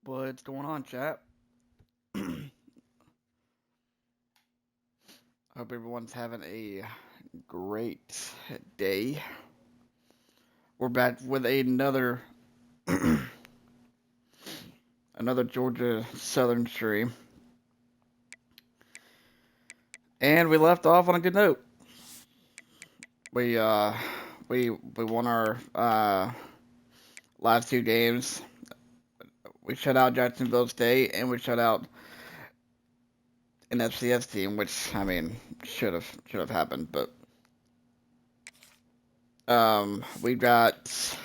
What's going on, chat? Hope everyone's having a great day. We're back with another Georgia Southern stream, and we left off on a good note. We won our last two games. We shut out Jacksonville State, and we shut out an FCS team, which I mean should have happened, but we've got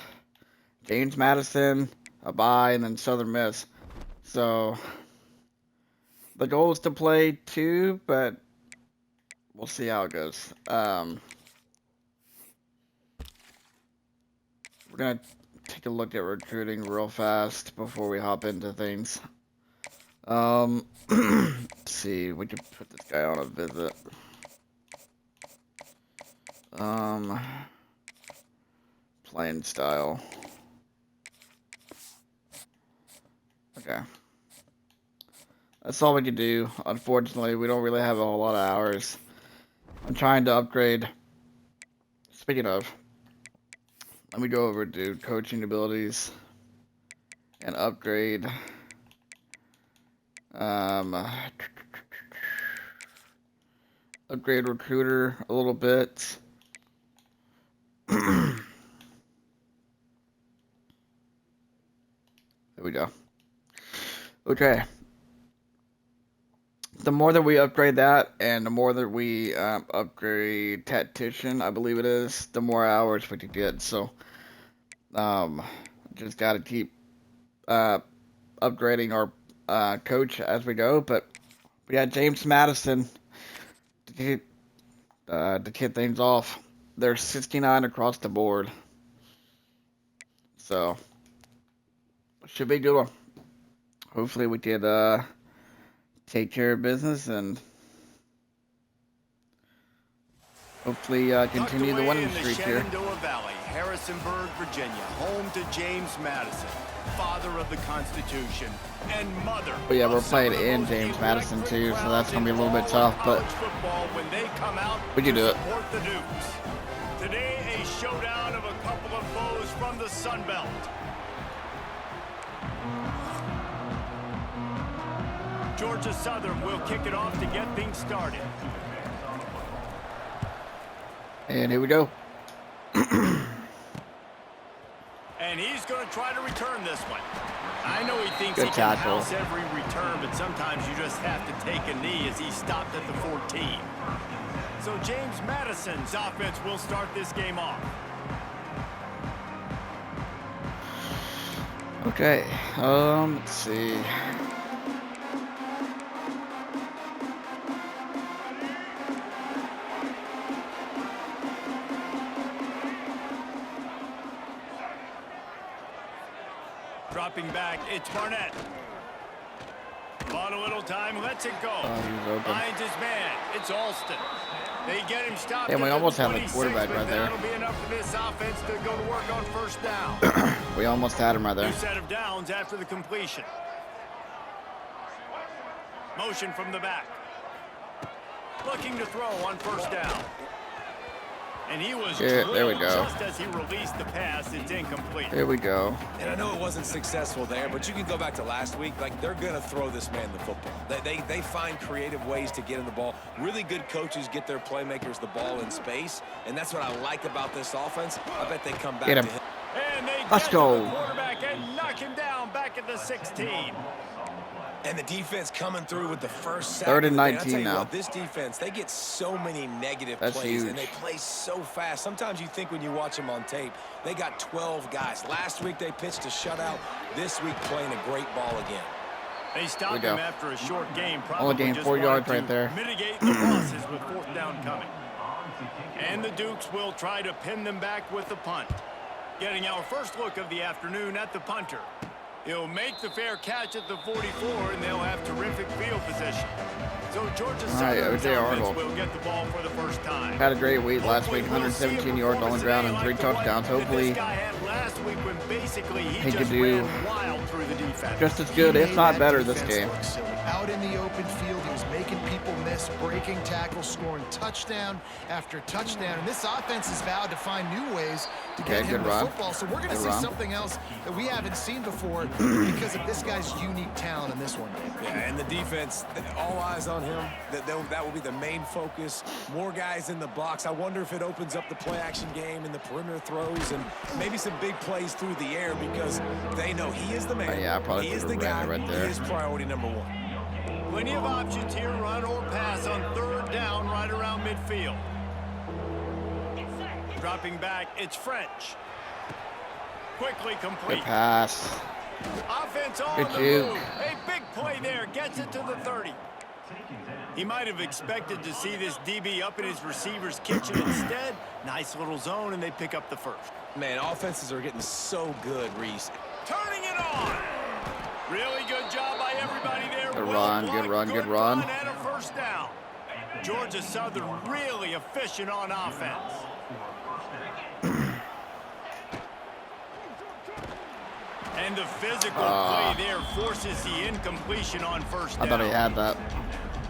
James Madison, a bye, and then Southern Miss. So the goal is to play two, but we'll see how it goes. We're gonna take a look at recruiting real fast before we hop into things. Let's see, we could put this guy on a visit. Playing style. Okay. That's all we can do. Unfortunately, we don't really have a whole lot of hours. I'm trying to upgrade. Speaking of, let me go over to coaching abilities and upgrade. Upgrade recruiter a little bit. There we go. Okay. The more that we upgrade that, and the more that we upgrade tactician, I believe it is, the more hours we can get. So, just got to keep upgrading our coach as we go. But we got James Madison to kick things off. There's 69 across the board, so should be a good one. Hopefully we could take care of business and hopefully continue the winning streak here. Shenandoah Valley, Harrisonburg, Virginia, home to James Madison, father of the Constitution and mother. But yeah, we're playing in James Madison too, so that's gonna be a little bit tough, but we can do it. Today, a showdown of a couple of foes from the Sun Belt. Georgia Southern will kick it off to get things started. And here we go. And he's going to try to return this one. I know he thinks Good he can tackle. house every return, but sometimes you just have to take a knee as he stopped at the 14. So James Madison's offense will start this game off. Okay, let's see. Dropping back, it's Barnett. Bought a little time, lets it go. He's open. Finds his man, it's Alston. They get him stopped. Yeah, we at almost the have the 26, quarterback but right there. that'll be enough for this offense to go to work on first down. We almost had him right there. New set of downs after the completion. Motion from the back. Looking to throw on first down. And he was Yeah, there we go. just as he released the pass. It's incomplete. Here we go. And I know it wasn't successful there, but you can go back to last week. Like, they're going to throw this man the football. They find creative ways to get him the ball. Really good coaches get their playmakers the ball in space, and that's what I like about this offense. I bet they come back Get him. to him. And they Let's get go. to the quarterback and knock him down back at the 16. And the defense coming through with the first sack. 3rd and of the day. 19 I'll tell you now. what, this defense, they get so many negative That's plays, huge. and they play so fast. Sometimes you think when you watch them on tape, they got 12 guys. Last week they pitched a shutout. This week playing a great ball again. They stopped him after a short game. Only gained 4 yards right there. Mitigate the losses with fourth down coming. And the Dukes will try to pin them back with the punt. Getting our first look of the afternoon at the punter. He'll make the fair catch at the 44, and they'll have terrific field position. So Georgia All right, Southern's O.J. offense Arnold. will get the ball for the first time. Had a great week last week, 117 yards on the ground and 3 touchdowns. Hopefully, he could do just as good, if not better, this game. Out in the open field, he was making people miss, breaking tackles, scoring touchdown after touchdown. And this offense has vowed to find new ways to get him the football. So we're going to see something else that we haven't seen before because of this guy's unique talent in this one. Yeah, and the defense, all eyes on him. That will be the main focus. More guys in the box. I wonder if it opens up the play-action game and the perimeter throws and maybe some big plays through the air because they know he is the man. Yeah, I probably he is would the have ran guy. it right there. He is priority number 1. Plenty of options here, run or pass on 3rd down right around midfield. Dropping back, it's French. Quickly complete. Good pass. Offense on Good the juke. move. A big play there, gets it to the 30. He might have expected to see this DB up in his receiver's kitchen. Instead, nice little zone, and they pick up the first. Man, offenses are getting so good, Reese. Turning it on. Really good job by everybody there. Good Well run, blocked, good run, good run. And a first down. Georgia Southern really efficient on offense. And the physical play there forces the incompletion on first down. I thought he had that.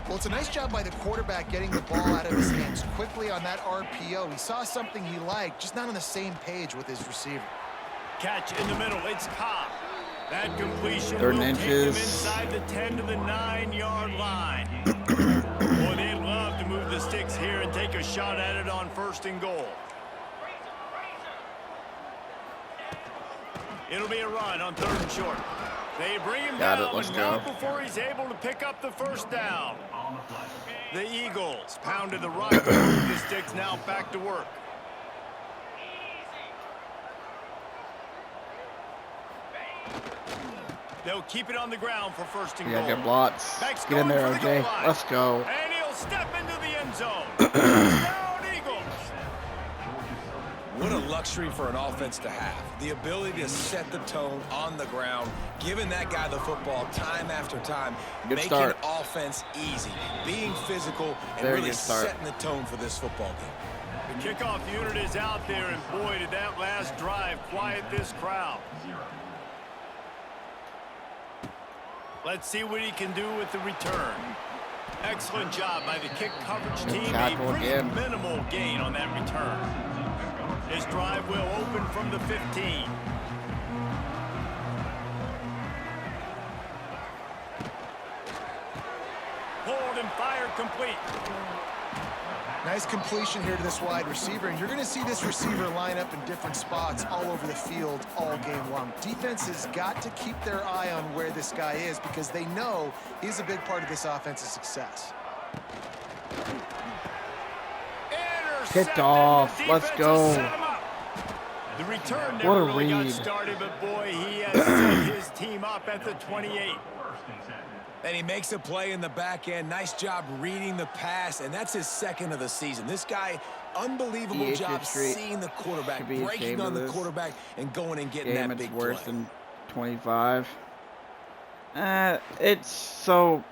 Well, it's a nice job by the quarterback getting the ball out of his hands quickly on that RPO. He saw something he liked, just not on the same page with his receiver. Catch in the middle, it's Cobb. That completion 3rd will and take him inches. inside the 10 to the 9-yard line. Boy, they'd love to move the sticks here and take a shot at it on 1st and goal. It'll be a run on 3rd and short. They bring him Got down, it, let's but go. not before he's able to pick up the first down. The Eagles pound to the right. The sticks now back to work. They'll keep it on the ground for 1st and goal. Yeah, good blocks. Max Get in there, going for the OJ. goal line. Let's go. And he'll step into the end zone. Down Eagles. What a luxury for an offense to have. The ability to set the tone on the ground, giving that guy the football time after time, Good making start. offense easy, being physical, and Very really good start. setting the tone for this football game. The kickoff unit is out there, and boy, did that last drive quiet this crowd. Let's see what he can do with the return. Excellent job by the kick coverage team. A tackle pretty again. minimal gain on that return. This drive will open from the 15. Pulled and fired complete. Nice completion here to this wide receiver, and you're going to see this receiver line up in different spots all over the field all game long. Defense has got to keep their eye on where this guy is because they know he's a big part of this offense's success. Picked off. Let's go. The return What never a really got read. started, but boy, he has set his team up at the 28. And he makes a play in the back end. Nice job reading the pass, and that's his 2nd of the season. This guy, unbelievable He job should seeing the quarterback, should be breaking ashamed on of the this quarterback, and going and getting Game, that it's big worse play. than 25. It's so.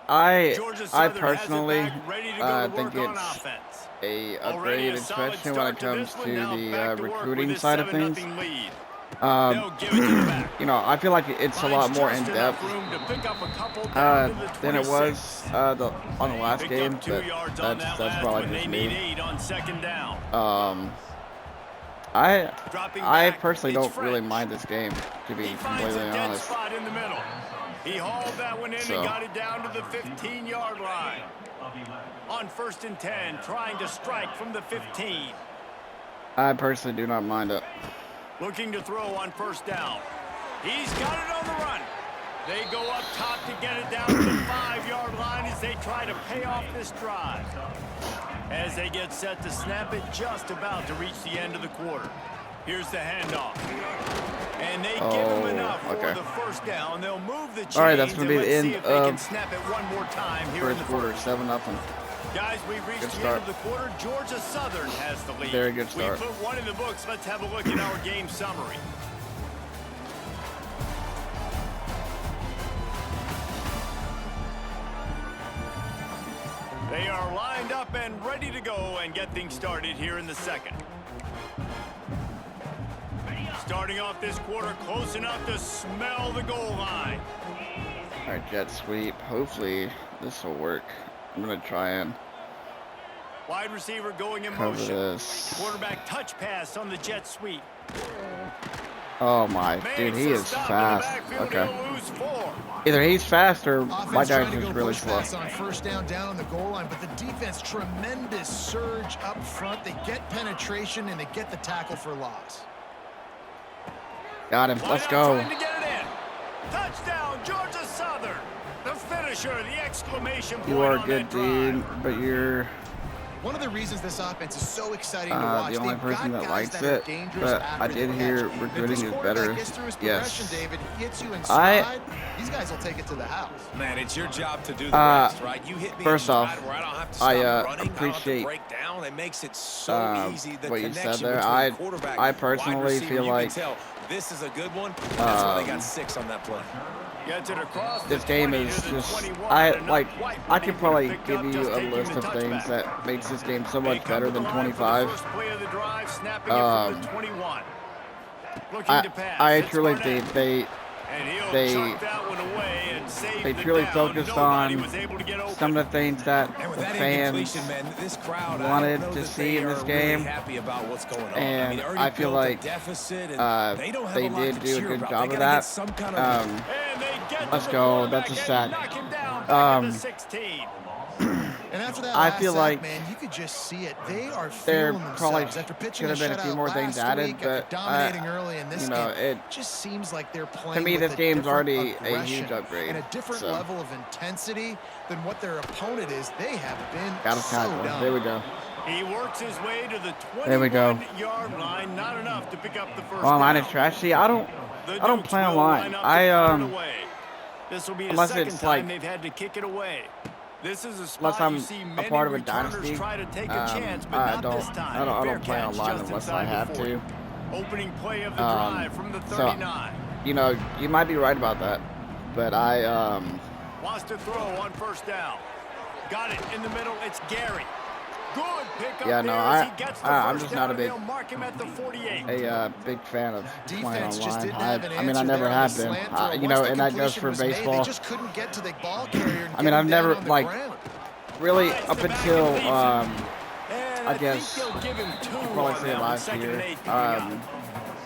I Georgia Southern personally has it back, ready to go to think work on it's offense. a Already upgrade, a solid especially when it start to comes this to one, now the back to work with recruiting this side of things. 7-0 lead. They'll give it to the back. You know, I feel like it's a lot Finds more just in enough depth room to pick up a couple down to the than it 26. was on the last Picked game. up 2 But yards on that's that last probably one. just They need me. 8 on 2nd down. Dropping I back, personally it's don't really French. mind this game, to be He finds a completely dead honest. spot in the middle. He hauled that one in So. and got it down to the 15-yard line. On 1st and 10, trying to strike from the 15. I personally do not mind it. Looking to throw on 1st down. He's got it on the run. They go up top to get it down to the 5-yard line as they try to pay off this drive. As they get set to snap it, just about to reach the end of the quarter. Here's the handoff. And they give him enough for the 1st down. They'll move the chains. All right, that's going to be the and end let's see if they can of snap it one more time here in first the quarter, first. 7-0. Guys, we've reached Good the start. end of the quarter. Georgia Southern has the lead. Very good start. We put one in the books. Let's have a look at our game summary. They are lined up and ready to go and get things started here in the second. Starting off this quarter close enough to smell the goal line. All right, jet sweep. Hopefully this will work. I'm gonna try and Wide receiver going in cover motion. this. Quarterback touch pass on the jet sweep. Oh my, dude, he is fast. Okay. Either he's fast or my guy's just really slow. On first down on the goal line, but the defense, tremendous surge up front. They get penetration and they get the tackle for loss. Got him. Let's go. Trying to get it in. Touchdown, Georgia Southern. The finisher, the exclamation point. You are a on good that drive. dude, but you're One of the reasons this offense is so exciting to watch. the only They've person got that guys likes that are it. dangerous But after I did the hear catch. If recruiting this is quarterback better. gets through his Yes. progression, David, hits you in stride, these guys will take it to the house. Man, it's your job to do the rest, right? You hit me first in off, stride where I don't have to stop I running, I don't have to appreciate break down. It makes it so easy. The what you connection said there. between quarterback, I wide personally receiver, feel you like can tell this is a good one. That's why they got 6 on that play. Gets it across This the game 20 is to the just 21, I enough like white I could money probably picked give up you just a taking list the of things touchback. that makes this game so They much come better to the than line for the 25. first play of the drive, snapping it from the 21. Looking to pass. I It's truly Barnett. think And he'll they chuck that one away and save they the truly down. focused Nobody on was able to get open. some of the things that And with the that fans incompletion, man, this crowd wanted I don't know to that see they in this are game. Really happy about what's going on. And already I feel built a like, deficit and they don't have they a lot did to do a cheer good about. job They of gotta that. get some kind of And they get Let's to the go. quarterback That's a and sack. knock him down back at the 16. And after that I last feel sack, like man, you could just see it. They are there feeling probably themselves. After pitching could have been a few shutout more things last added, week, but after dominating early in this you know, game, it just seems like they're playing to me with this a game's different already a aggression huge upgrade. and a different So level of intensity than what their opponent is. They have been got a so tackle. down. There we go. He works his way to the There we go. 21-yard line. Not enough to pick up the first Online down. is trash. See, I don't Dukes play will online. line up to punt it away. This will be the unless second it's time like they've had to kick it away. This is a spot unless I'm you see a many part of a returners dynasty. try to take a chance, but I not don't this time. I Fair don't play catch online just unless I inside have the 40. to. Opening play of the drive from the So 39. you know, you might be right about that, but I Wants to throw on first down. Got it in the middle. It's Gary. Good pickup Yeah, no, there as he gets the I'm first just down, not a and big they'll mark him at the 48. a big fan of playing Defense just online. didn't have an I mean, I answer never there on have the been. slant throw. You know, Once the and that goes completion for was made, baseball. They just couldn't get to the ball carrier and I get mean, him I've down never on the like ground. really Finds up the back until and leaves it. And I I guess think they'll give him 2 probably on say that one. last Second year. and 8 coming up.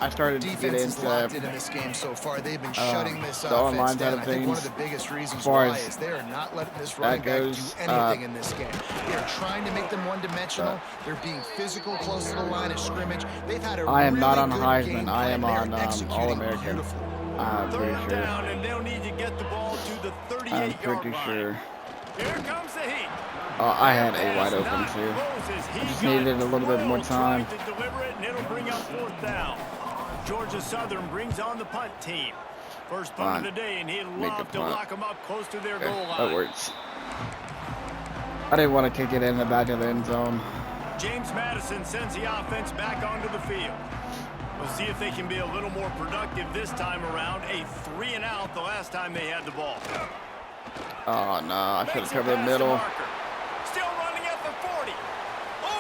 I started to get Defense is locked into in this game so far. They've been shutting this the offense online down. side of I think one of things. the biggest reasons As far why as is they are not letting this that running back goes, do anything in this game. They're trying to make them one-dimensional. They're being physical close to the line of scrimmage. They've had a I am really not on good Heisman. game I am plan. They're on executing All-American. beautifully. I'm pretty Third sure. down, and they'll need to get the ball to the I'm 38-yard pretty line. sure. Here comes the heat. I had a wide open Pass too. not closes. He just got needed a little bit more drilled time. trying to deliver it, and it'll bring up fourth down. Georgia Southern brings on the punt team. First punt of the day, and he'd Make love the to punt. lock them up close to their Okay, goal line. that works. I didn't want to kick it in the back of the end zone. James Madison sends the offense back onto the field. We'll see if they can be a little more productive this time around. A 3-and-out the last time they had the ball. Oh no, I should have Makes a covered the pass to middle. Marker. Still running at the 40.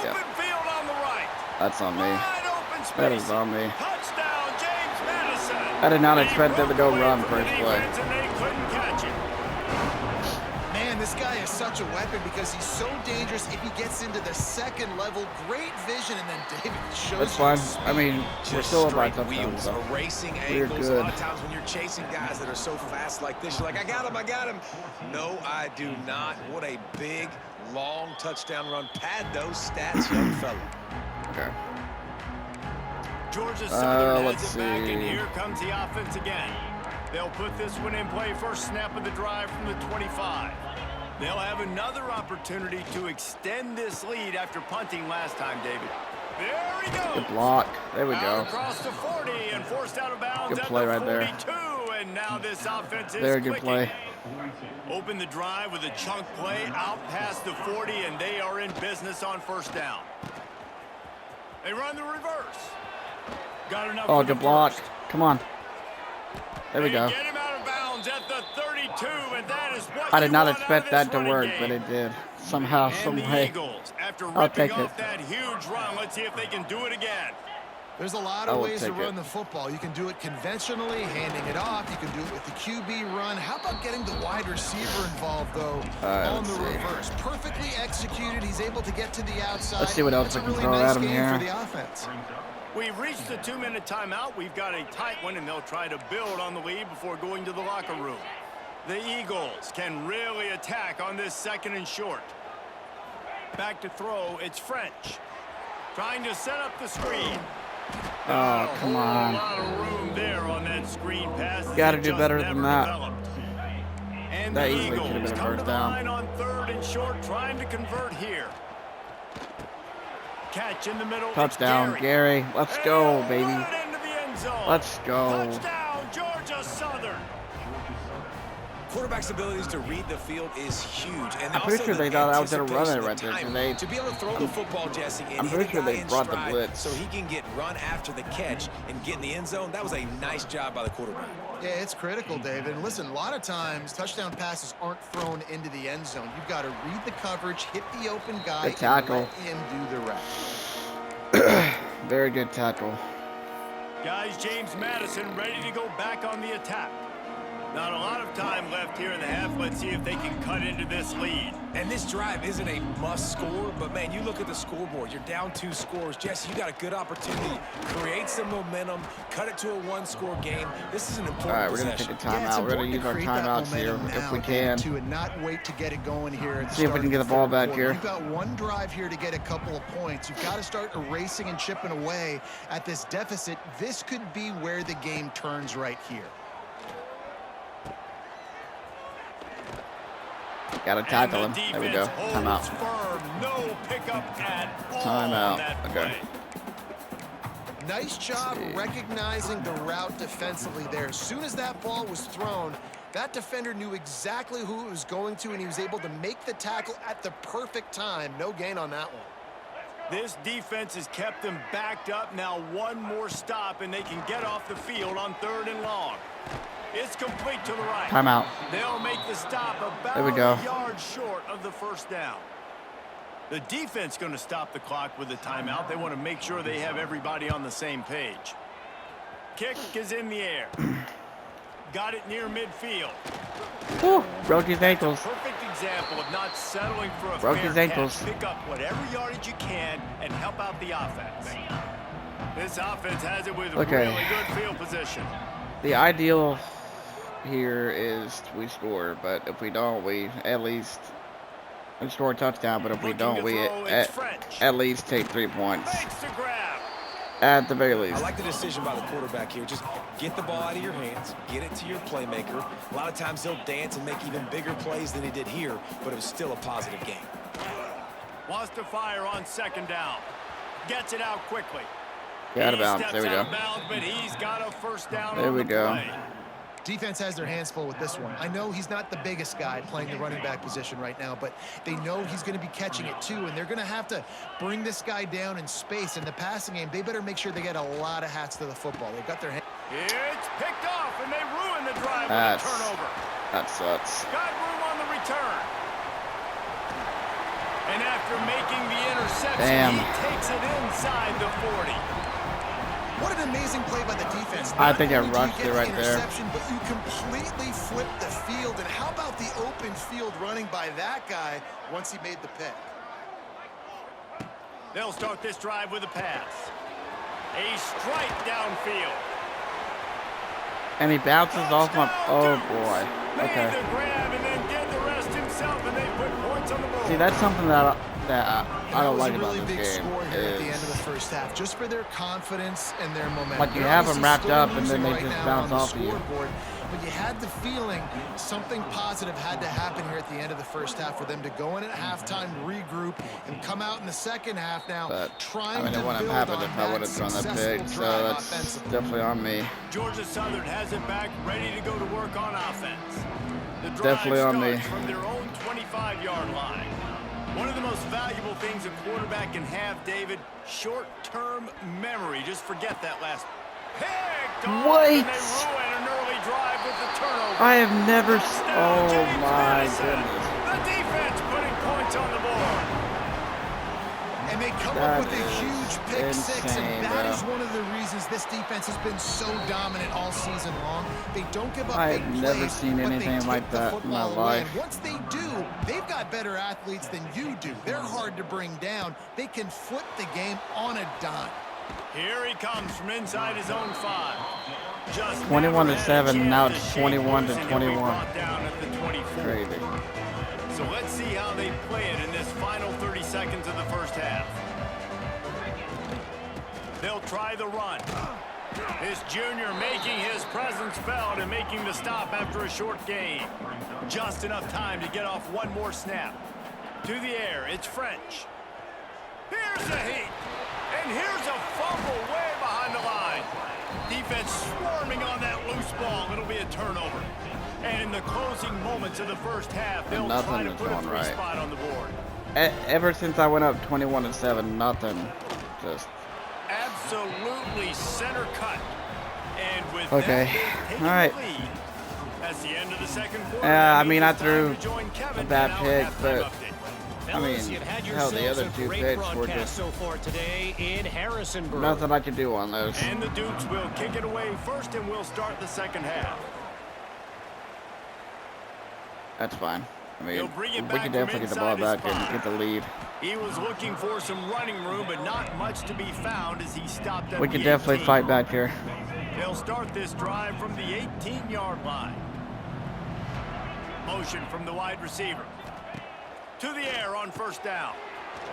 Open field on the right. That's on me. Wide open space. That is on me. Touchdown, James Madison. I did not He expect them to broke go away run from the first play. defense, and they couldn't catch it. Man, this guy is such a weapon because he's so dangerous if he gets into the second level. Great vision, and then David shows That's you fine. his I mean, we're still up by straight touchdown, wheels, so erasing we're angles. A good. lot of times when you're chasing guys that are so fast like this, you're like, I got him, I got him. No, I do not. What a big, long touchdown run. Pad those stats, young fella. Okay. Georgia Southern let's has it back, and see. here comes the offense again. They'll put this one in play. First snap of the drive from the 25. They'll have another opportunity to extend this lead after punting last time, David. There he goes. Good block. There we Out go. across the 40 and forced out of bounds Good at play the right there. 42. And now this offense is Very good clicking. play. Open the drive with a chunk play out past the 40, and they are in business on first down. They run the reverse. Got enough Oh, for the good block. first. Come on. There we They go. Get him out of bounds at the 32, and that is what I did you not want expect out of that to this work, running but game. it did. somehow, And some the way. Eagles, after I'll ripping take it. off that huge run, let's see if they can do it again. There's a lot I of will ways to take run it. the football. You can do it conventionally, handing it off. You can do it with the QB run. How about getting the wide receiver involved, though, on the reverse? Perfectly executed. He's able to get to the outside. Let's see what else That's we a can really throw nice at him game here. for the offense. We've reached the 2-minute timeout. We've got a tight one, and they'll try to build on the lead before going to the locker room. The Eagles can really attack on this 2nd and short. Back to throw, it's French. Trying to set up the screen. Oh, come on. A lot of room there on that screen pass. Gotta do better than that. Developed. And That the easily could have Eagles been a come to first the down. line on 3rd and short, trying to convert here. Catch in the middle. It's Touchdown, Gary. Let's go, And baby. run it into the end zone. Let's go. Touchdown, Georgia Southern. Quarterback's abilities to read the field is huge. And I'm pretty also sure the they thought I was gonna run it anticipation, right the there, timing. so they- to be able to throw the football, Jesse, and I'm hit pretty a sure guy they in brought the stride blitz. so he can get run after the catch and get in the end zone. That was a nice job by the quarterback. Yeah, it's critical, David. And listen, a lot of times, touchdown passes aren't thrown into the end zone. You've got to read the coverage, hit the open guy, Good tackle. and let him do the rest. Very good tackle. Guys, James Madison ready to go back on the attack. Not a lot of time left here in the half. Let's see if they can cut into this lead. And this drive isn't a must score, but man, you look at the scoreboard, you're down 2 scores. Jesse, you got a good opportunity. Create some momentum, cut it to a 1-score game. This is an important All right, we're gonna possession. take a timeout. We're gonna use our timeouts here if we can. And not wait to get it going here. At the See if we start can of get the ball third back quarter. here. You've got one drive here to get a couple of points. You've got to start erasing and chipping away at this deficit. This could be where the game turns right here. Gotta tackle him. There we go. Timeout. Firm. No pickup at all Timeout. on that Okay. play. Nice job recognizing the route defensively there. As soon as that ball was thrown, that defender knew exactly who it was going to, and he was able to make the tackle at the perfect time. No gain on that one. This defense has kept them backed up. Now one more stop, and they can get off the field on 3rd and long. It's complete to the right. Timeout. They'll make the stop about There we go. a yard short of the 1st down. The defense going to stop the clock with a timeout. They want to make sure they have everybody on the same page. Kick is in the air. Got it near midfield. Whew, broke his ankles. Perfect example of not settling for a Broke fair his ankles. catch. Pick up whatever yardage you can and help out the offense. This offense has it with Okay. really good field position. The ideal here is we score, but if we don't, we at least score a touchdown. But if we Looking don't, to we throw, it's French. at least take 3 points. Fakes the grab. At the very I least. like the decision by the quarterback here. Just get the ball out of your hands, get it to your playmaker. A lot of times he'll dance and make even bigger plays than he did here, but it was still a positive game. Wants to fire on 2nd down. Gets it out quickly. Out of He bounds. steps There we out go. of bounds, but he's got a 1st down There on we the go. play. Defense has their hands full with this one. I know he's not the biggest guy playing the running back position right now, but they know he's going to be catching it too, and they're going to have to bring this guy down in space. In the passing game, they better make sure they get a lot of hats to the football. They've got their hands. It's picked off, and they ruin the drive with a That's- turnover. That sucks. Got room on the return. And after making the interception, Damn. he takes it inside the 40. What an amazing play by the defense. I Not think I only do you rushed get it the right there. interception, but you completely flip the field. And how about the open field running by that guy once he made the pick? They'll start this drive with a pass. A strike downfield. And he bounces off my. Oh boy. Made Okay. the grab and then did the rest himself, and they put points on the board. See, that's something that I don't That was like a about really this big game. score here at the end of the Is first half, just for their confidence and their momentum. Like, you They're have 'em obviously wrapped still up, and then losing they right just now bounce on the off of you. scoreboard, but you had the feeling something positive had to happen here at the end of the first half for them to go in at halftime, regroup, and come out in the second half now But trying I mean, to it wouldn't build have happened on if I would have thrown that successful pick. So drive that's offensively. definitely on me. Georgia Southern has it back, ready to go to work on offense. The drive Definitely on me. starts from their own 25-yard line. One of the most valuable things a quarterback can have, David, short-term memory. Just forget that last pick. Wait. And they ruin an early drive with the turnover. I have never. Touchdown, Oh James my Madison. goodness. The defense putting points points on the board. And they come up with a huge pick six, and that is one of the reasons this defense has been so dominant all season long. They don't give up big plays. I've never seen anything like that in my life. And once they do, they've got better athletes than you do. They're hard to bring down. They can flip the game on a dime. Here he comes from inside his own 5. Just 21-7. Now it's 21-21. Down at the 24. Crazy. So let's see how they play it in this final 30 seconds of the first half. They'll try the run. This junior making his presence felt and making the stop after a short gain. Just enough time to get off one more snap. To the air, it's French. Here's a heat. And here's a fumble way behind the line. Defense swarming on that loose ball. It'll be a turnover. And in the closing moments of the first half, they'll try to put a 3 spot on the board. Ever since I went up 21-7, nothing. Just absolutely center cut. And with okay. All right. Lead, that's the end of the second quarter. I mean, I threw a bad pick, but I mean, hell, the other 2 picks were just so far today in Harrisonburg. Nothing I could do on those. And the Dukes will kick it away first, and we'll start the second half. That's fine. I mean, we can definitely get the ball back and get the lead. He was looking for some running room, but not much to be found as he stopped at we can definitely fight back here. They'll start this drive from the 18-yard line. Motion from the wide receiver. To the air on first down.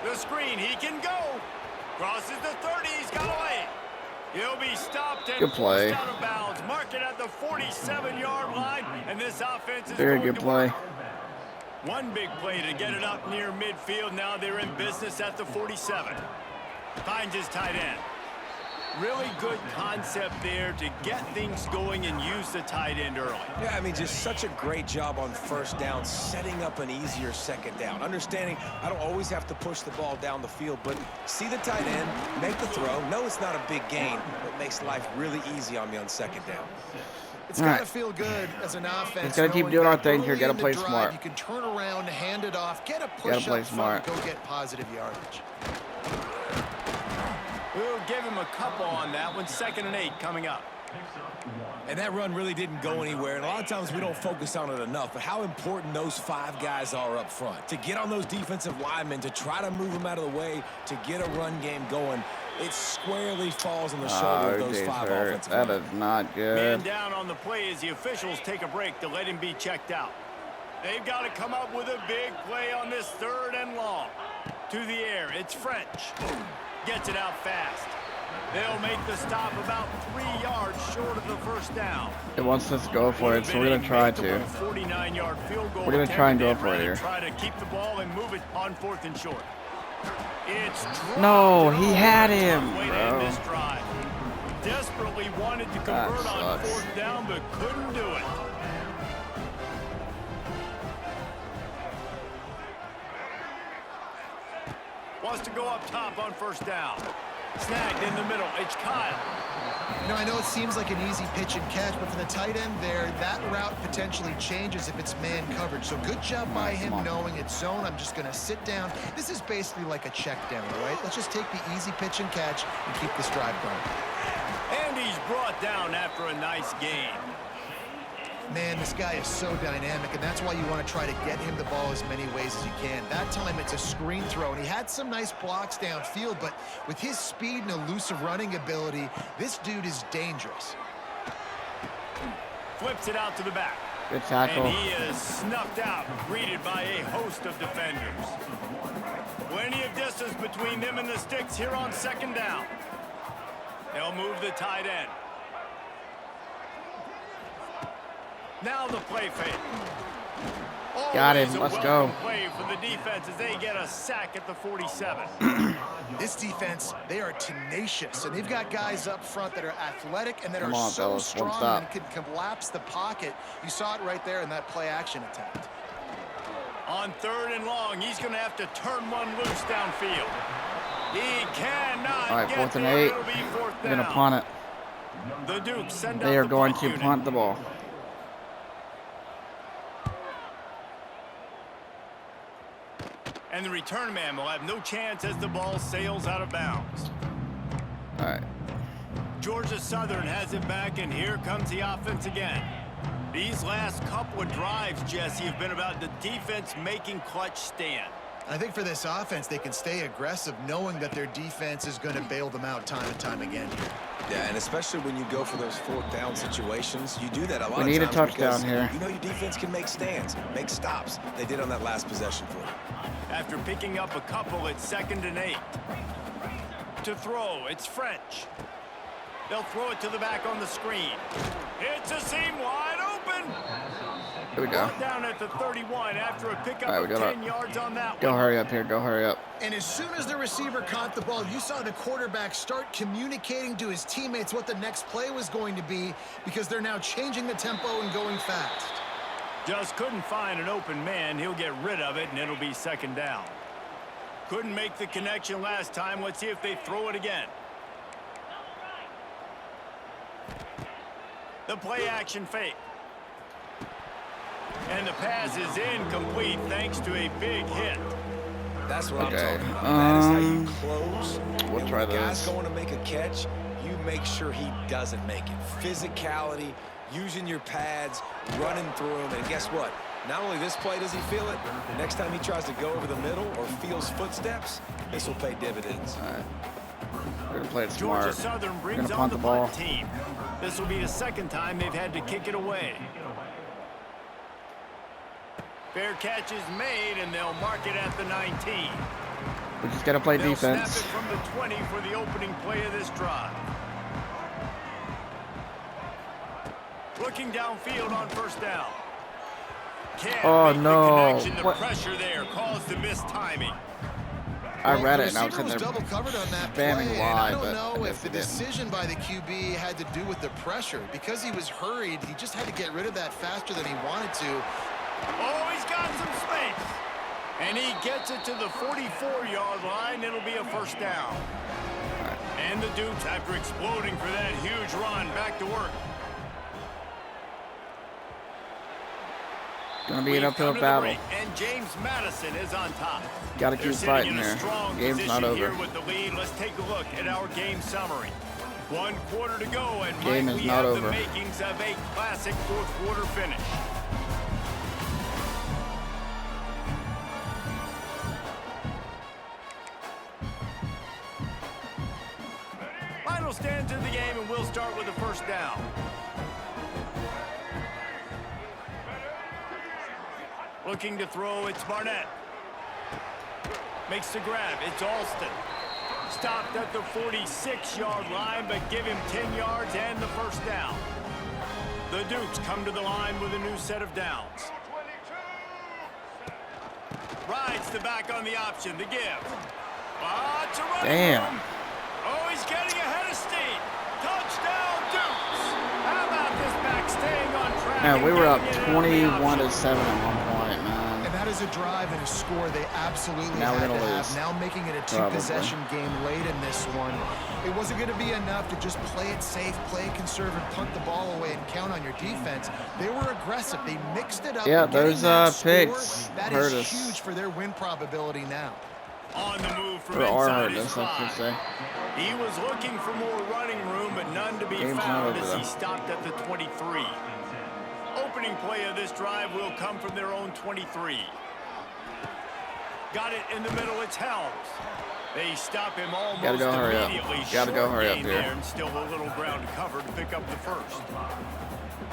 The screen, he can go. Crosses the 30, he's got a lane. He'll be stopped and forced out of bounds. Mark it at the 47-yard line, and this offense is very good play. One big play to get it up near midfield. Now they're in business at the 47. Finds his tight end. Really good concept there to get things going and use the tight end early. Yeah, I mean, just such a great job on first down, setting up an easier second down. Understanding I don't always have to push the ball down the field, but see the tight end, make the throw. No, it's not a big gain, but makes life really easy on me on second down. It's got to feel good as an offense. It's got to keep doing our thing here. Got to play smart. You can turn around, hand it off, get a push up front, go get positive yardage. We'll give him a couple on that one. 2nd and 8 coming up. And that run really didn't go anywhere. And a lot of times we don't focus on it enough. But how important those 5 guys are up front. To get on those defensive linemen, to try to move them out of the way, to get a run game going. It squarely falls on the shoulder of those 5 offensive linemen. That is not good. Man down on the play as the officials take a break to let him be checked out. They've got to come up with a big play on this 3rd and long. To the air, it's French. Gets it out fast. They'll make the stop about 3 yards short of the first down. It wants us to go for it, so we're going to try to. 49-yard field goal. We're going to try and go for it here. Try to keep the ball and move it on 4th and short. It's no, he had him, bro. This drive. Desperately wanted to convert on 4th down, but couldn't do it. Wants to go up top on first down. Snagged in the middle. It's Kyle. You know, I know it seems like an easy pitch and catch, but for the tight end there, that route potentially changes if it's man coverage. So good job by him knowing it's zone. I'm just going to sit down. This is basically like a check down, right? Let's just take the easy pitch and catch and keep this drive going. And he's brought down after a nice gain. Man, this guy is so dynamic, and that's why you want to try to get him the ball as many ways as you can. That time it's a screen throw, and he had some nice blocks downfield, but with his speed and elusive running ability, this dude is dangerous. Flips it out to the back. Good tackle. And he is snuffed out, greeted by a host of defenders. Plenty of distance between them and the sticks here on 2nd down. They'll move the tight end. Now the play fake. Got him. Let's go. Play for the defense as they get a sack at the 47. This defense, they are tenacious, and they've got guys up front that are athletic and that are so strong and can collapse the pocket. You saw it right there in that play action attempt. On 3rd and long, he's going to have to turn one loose downfield. He cannot. All right, 4th and 8. They're going to punt it. The Dukes send out they are going to punt the ball. And the return man will have no chance as the ball sails out of bounds. All right. Georgia Southern has it back, and here comes the offense again. These last couple of drives, Jesse, have been about the defense making clutch stand. I think for this offense, they can stay aggressive knowing that their defense is going to bail them out time and time again here. Yeah, and especially when you go for those fourth down situations, you do that a lot of times. We need a touchdown here. You know your defense can make stands, make stops. They did on that last possession for you. After picking up a couple, it's 2nd and 8. To throw, it's French. They'll throw it to the back on the screen. It's a seam wide open. Here we go. Brought down at the 31 after a pickup All right, of 10 yards on that Go one. hurry up here. Go hurry up. And as soon as the receiver caught the ball, you saw the quarterback start communicating to his teammates what the next play was going to be because they're now changing the tempo and going fast. Just couldn't find an open man. He'll get rid of it, and it'll be 2nd down. Couldn't make the connection last time. Let's see if they throw it again. The play action fake. And the pass is incomplete thanks to a big hit. That's what Okay. I'm talking about. That is how you close. We'll And try when guy's this. going to make a catch, you make sure he doesn't make it. Physicality, using your pads, running through him. And guess what? Not only this play does he feel it, the next time he tries to go over the middle or feels footsteps, this will pay dividends. All right. We're going to play it Georgia smart. Southern We're going brings to on punt the the ball. punt team. This will be the 2nd time they've had to kick it away. Fair catch is made, and they'll mark it at the 19. We just got to play They'll defense. snap it from the 20 for the opening play of this drive. Looking downfield on 1st down. Can't Oh, make no. the connection. The What? pressure there caused the missed timing. I Well, read the it, and I was receiver sitting there double covered on that spamming play, and I Y, don't but know I if the guess it didn't. decision by the QB had to do with the pressure. Because he was hurried, he just had to get rid of that faster than he wanted to. Oh, he's got some space. And he gets it to the 44-yard line. It'll be a 1st down. And the Dukes, after exploding for that huge run, back to work. Going to be an We've uphill come to the battle. break, and James Madison is on top. Got to They're keep sitting fighting in a here. strong Game's not position over. here with the lead. Let's take a look at our game summary. 1 quarter to go, and Game Mike, is we not have over. the makings of a classic 4th quarter finish. Final stands in the game, and we'll start with the 1st down. Looking to throw, it's Barnett. Makes the grab, it's Alston. Stopped at the 46-yard line, but give him 10 yards and the 1st down. The Dukes come to the line with a new set of downs. Rides the back on the option, the give. It's a running Damn. room. Oh, he's getting ahead of steam. Touchdown, Dukes. How about this back staying on track? Man, and we were up getting it out of the 21 option? to 7 at one point, man. And that is a drive and a score they absolutely Now we're had to gonna have. lose. Now making it a Probably. two-possession game late in this one. It wasn't going to be enough to just play it safe, play it conservative, punt the ball away, and count on your defense. They were aggressive. They mixed it up. Yeah, and getting those, that score, picks that hurt is us. huge for their win probability now. On the move from Or are inside hurt, his that's what I should say. He was looking for more running room, but none to be Game's not found over, as though. he stopped at the 23. Opening play of this drive will come from their own 23. Got it in the middle, it's Helms. They stop him almost Gotta go hurry up. immediately. Gotta go Short hurry up gain here. there, and still a little ground to cover to pick up the 1st.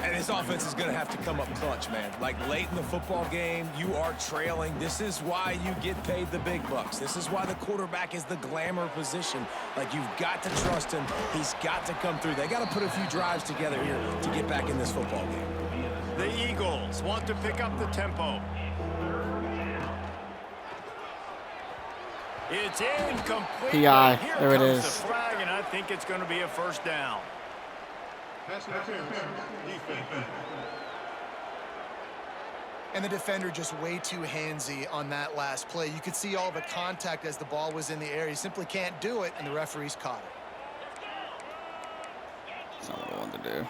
And this offense is going to have to come up clutch, man. Like late in the football game, you are trailing. This is why you get paid the big bucks. This is why the quarterback is the glamour position. Like, you've got to trust him. He's got to come through. They got to put a few drives together here to get back in this football game. The Eagles want to pick up the tempo. It's incomplete. PI. Here There it comes is. the flag, and I think it's going to be a 1st down. And the defender just way too handsy on that last play. You could see all the contact as the ball was in the air. He simply can't do it, and the referees caught it. That's not what I wanted to do.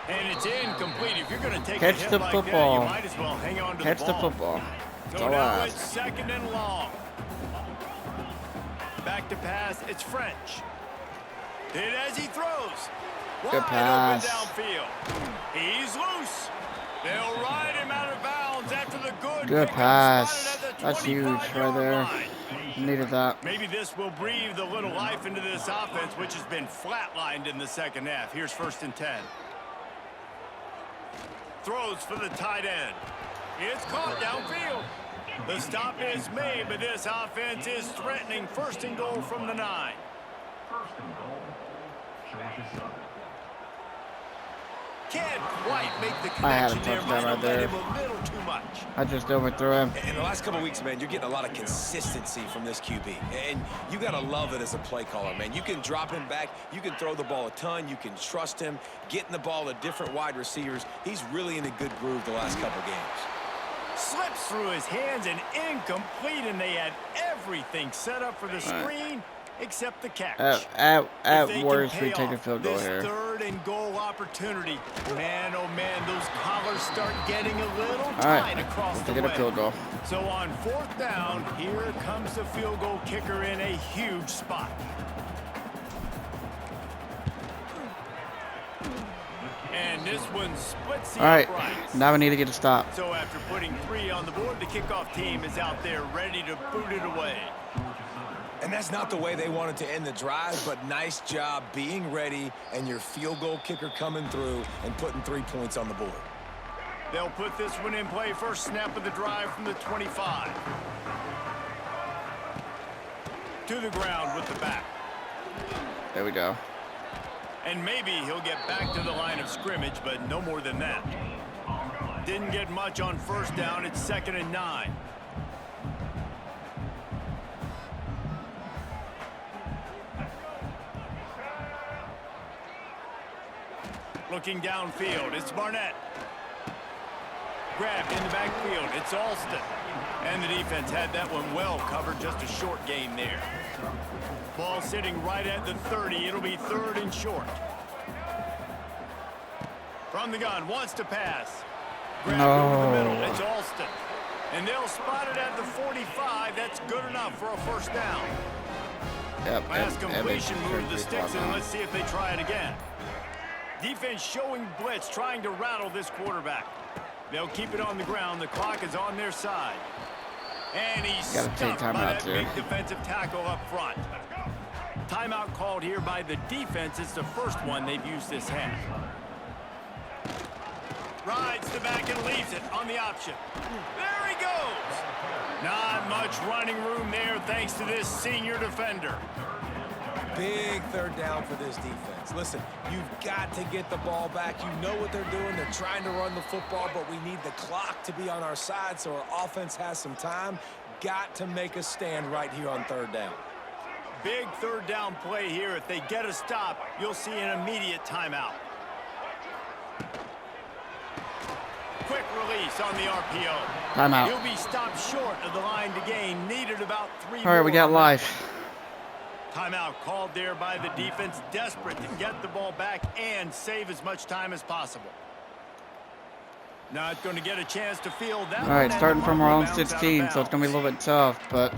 And it's incomplete. If you're going to take Catch a hit the like football. that, you might as well hang on to Catch the the ball. football. That's So all I now ask. it's second and long. Back to pass. It's French. Hit as he throws. Good pass. Wide open downfield. He's loose. They'll ride him out of bounds after the Good pickup pass. spotted at the That's huge 25-yard right there. line. Needed that. Maybe this will breathe a little life into this offense, which has been flatlined in the second half. Here's 1st and 10. Throws for the tight end. It's caught downfield. The stop is made, but this offense is threatening 1st and goal from the 9. Can't quite make the I had a connection there. touchdown Might have right there. led him a little too much. I just overthrew him. In the last couple of weeks, man, you're getting a lot of consistency from this QB. And you got to love it as a play caller, man. You can drop him back. You can throw the ball a ton. You can trust him. Getting the ball to different wide receivers. He's really in a good groove the last couple games. Slips through his hands and incomplete, and they had everything set up for the screen except the catch. At worst, we take a field goal this here. 3rd and goal opportunity. Man, oh man, those collars start getting a little All tight right, across let's the get a way. field goal. So on 4th down, here comes the field goal kicker in a huge spot. And this one splits the All right, uprights. now we need to get a stop. So after putting 3 on the board, the kickoff team is out there ready to boot it away. And that's not the way they wanted to end the drive, but nice job being ready and your field goal kicker coming through and putting 3 points on the board. They'll put this one in play. First snap of the drive from the 25. To the ground with the back. There we go. And maybe he'll get back to the line of scrimmage, but no more than that. Didn't get much on 1st down. It's 2nd and 9. Looking downfield, it's Barnett. Grabbed in the backfield, it's Alston. And the defense had that one well covered, just a short gain there. Ball sitting right at the 30, it'll be 3rd and short. From the gun, wants to pass. Grabbed over the middle, it's Alston. And they'll spot it at the 45, that's good enough for a 1st down. Yep. Pass completion, move the sticks, and let's see if they try it again. Defense showing blitz, trying to rattle this quarterback. They'll keep it on the ground. The clock is on their side. And he's stuffed by that big defensive tackle up front. Timeout called here by the defense. It's the first one they've used this half. Rides the back and leaves it on the option. There he goes. Not much running room there thanks to this senior defender. Big 3rd down for this defense. Listen, you've got to get the ball back. You know what they're doing. They're trying to run the football, but we need the clock to be on our side so our offense has some time. Got to make a stand right here on 3rd down. Big 3rd down play here. If they get a stop, you'll see an immediate timeout. Quick release on the RPO. Timeout. He'll be stopped short of the line to gain. Needed about 3 All right, we got life. Timeout called there by the defense, desperate to get the ball back and save as much time as possible. Not going to get a chance to field that. All right, starting from our own 16, so it's going to be a little bit tough, but...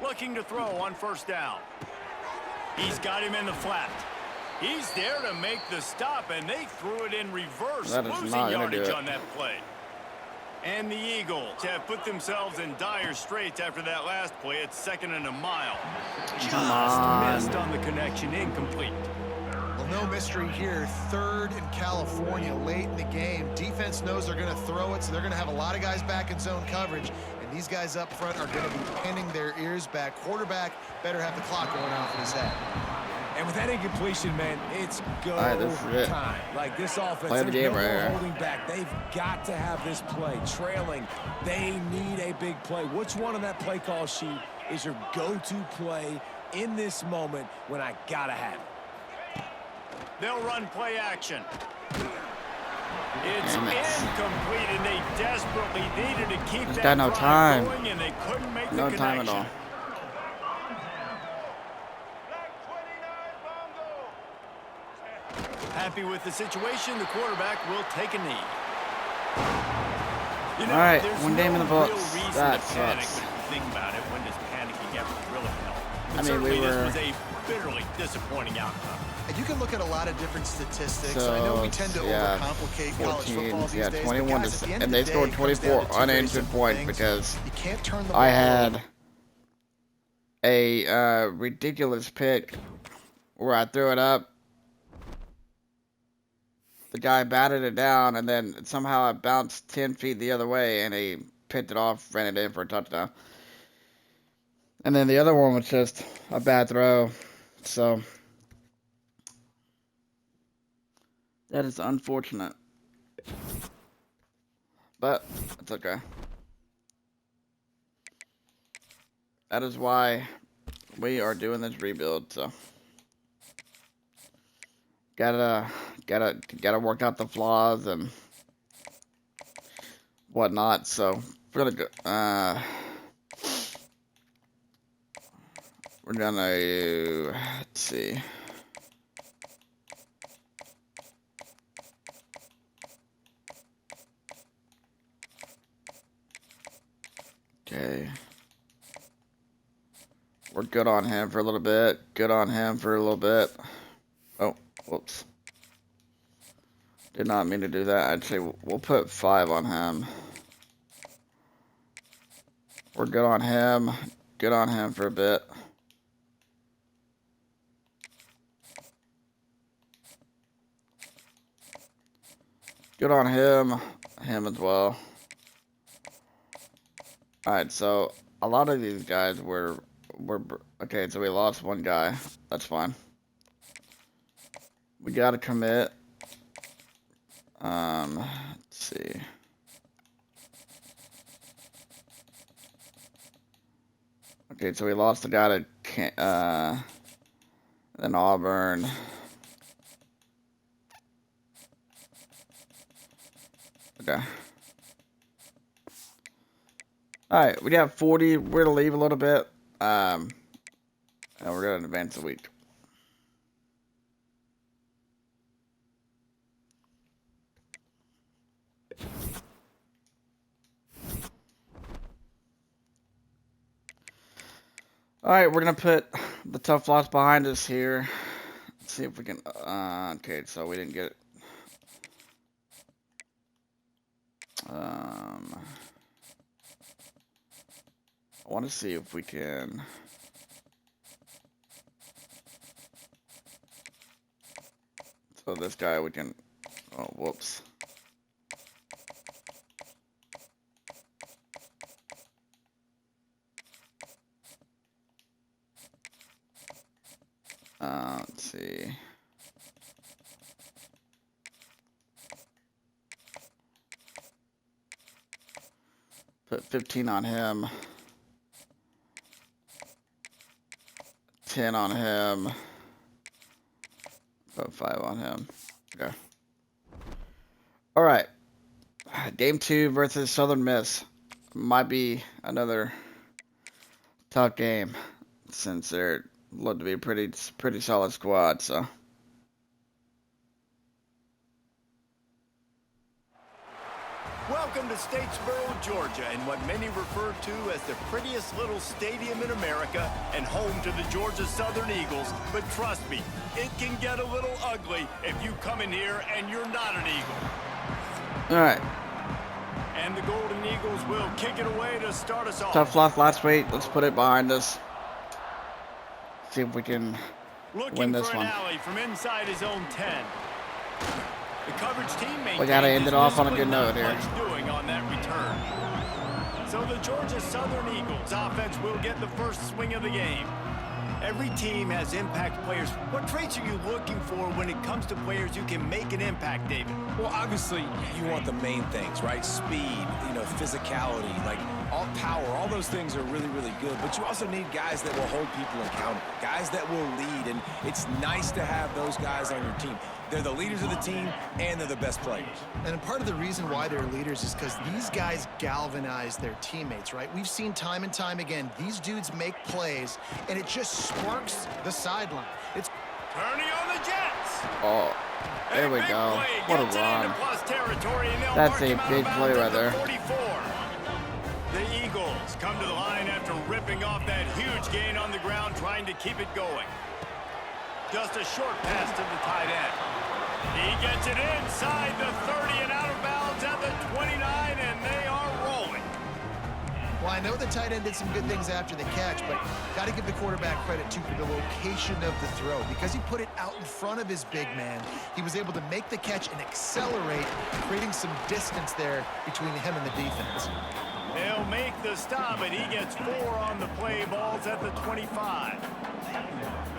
Looking to throw on 1st down. He's got him in the flat. He's there to make the stop, and they threw it in reverse. That is losing not going to do yardage it. on that play. And the Eagles have put themselves in dire straits after that last play. It's 2nd and a mile. Just missed on the connection, incomplete. Well, no mystery here. 3rd in California late in the game. Defense knows they're going to throw it, so they're going to have a lot of guys back in zone coverage. And these guys up front are going to be pinning their ears back. Quarterback better have the clock going off in his head. And with that incompletion, man, it's go time. Like this offense, Play the game right here. holding back. They've got to have this play. Trailing, they need a big play. Which one on that play call sheet is your go-to play in this moment when I gotta have it? They'll run play action. It's incomplete, and they desperately needed to keep that got no drive time. going, and they couldn't make No the time connection. at all. Happy with the situation, the quarterback will take a knee. You know, all right, there's one game in the no real books. reason That to panic, sucks. but if you think about it, when does panicking ever really help? But I mean, certainly we were. this was a bitterly disappointing outcome. And you can look at a lot of different statistics. So, I know we tend to yeah, overcomplicate college 14, football these yeah, days. 21 but guys, to, at the end and of they the scored day, it comes 24 down to two very unanswered simple points things. because You can't turn the I ball had over. a ridiculous pick where I threw it up. The guy batted it down, and then somehow it bounced 10 feet the other way, and he picked it off, ran it in for a touchdown. And then the other one was just a bad throw. So that is unfortunate. But it's okay. That is why we are doing this rebuild, so gotta work out the flaws and whatnot. So we're gonna go, we're gonna let's see. Okay. We're good on him for a little bit. Good on him for a little bit. Oh, whoops. Did not mean to do that. Actually, we'll put 5 on him. We're good on him. Good on him for a bit. Good on him. Him as well. Alright, so a lot of these guys were okay, so we lost one guy. That's fine. We gotta commit. Let's see. Okay, so we lost the guy to then Auburn. Okay. Alright, we have 40. We're gonna leave a little bit. And we're gonna advance a week. Alright, we're gonna put the tough loss behind us here. Let's see if we can okay, so we didn't get it. I want to see if we can. So this guy we can. Oh, whoops. Let's see. Put 15 on him. 10 on him. Put 5 on him. Okay. All right. Game 2 versus Southern Miss. Might be another tough game since they're look to be a pretty solid squad. So. Welcome to Statesboro, Georgia, and what many refer to as the prettiest little stadium in America and home to the Georgia Southern Eagles. But trust me, it can get a little ugly if you come in here and you're not an Eagle. All right. And the Golden Eagles will kick it away to start us off. Tough loss last week. Let's put it behind us. See if we can win this one. Looking for an alley from inside his own 10. The coverage team We gotta end it off on a good note here. Doing on that return. So the Georgia Southern Eagles offense will get the first swing of the game. Every team has impact players. What traits are you looking for when it comes to players who can make an impact, David? Well, obviously, you want the main things, right? Speed, physicality, like all power, all those things are really, really good. But you also need guys that will hold people accountable, guys that will lead. And it's nice to have those guys on your team. They're the leaders of the team, and they're the best players. And part of the reason why they're leaders is because these guys galvanize their teammates, right? We've seen time and time again, these dudes make plays, and it just sparks the sideline. Turning on the Jets. Oh, there we go. What a run. That's a big play right there. The Eagles come to the line after ripping off that huge gain on the ground, trying to keep it going. Just a short pass to the tight end. He gets it inside the 30 and out of bounds at the 29, and they are rolling. Well, I know the tight end did some good things after the catch, but got to give the quarterback credit, too, for the location of the throw. Because he put it out in front of his big man, he was able to make the catch and accelerate, creating some distance there between him and the defense. They'll make the stop, and he gets 4 on the play. Balls at the 25.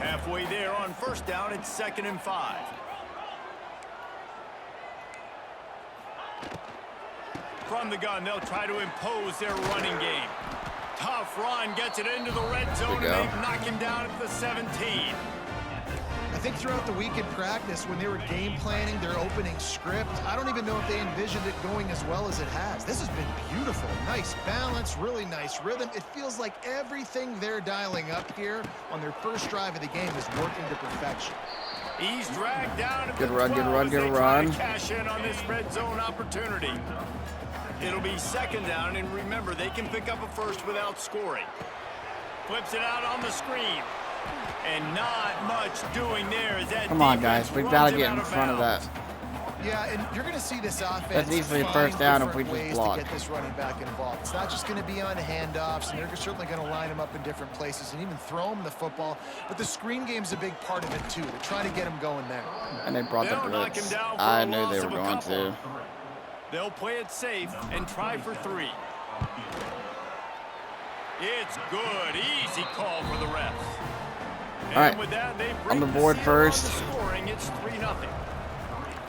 Halfway there on first down, it's 2nd and 5. From the gun, they'll try to impose their running game. Tough run, gets it into the red zone, and they knock him down at the 17. I think throughout the week in practice, when they were game planning their opening script, I don't even know if they envisioned it going as well as it has. This has been beautiful. Nice balance, really nice rhythm. It feels like everything they're dialing up here on their first drive of the game is working to perfection. He's dragged down at Good the run, good 12 run, as good they run. try to cash in on this red zone opportunity. It'll be 2nd down, and remember, they can pick up a first without scoring. Flips it out on the screen. And not much doing there as that Come on, guys. We've got to get in front of that. Yeah, and you're going to see this offense. That's easily a find first down if we different just ways block. to get this running back involved. It's not just going to be on handoffs, and they're certainly going to line him up in different places and even throw him the football. But the screen game's a big part of it, too. They're trying to get him going there. And they brought the blitz. I knew they were going to. They'll play it safe and try for 3. It's good. Easy call for the refs. All right, with that, they on the board first. Scoring, it's 3-0.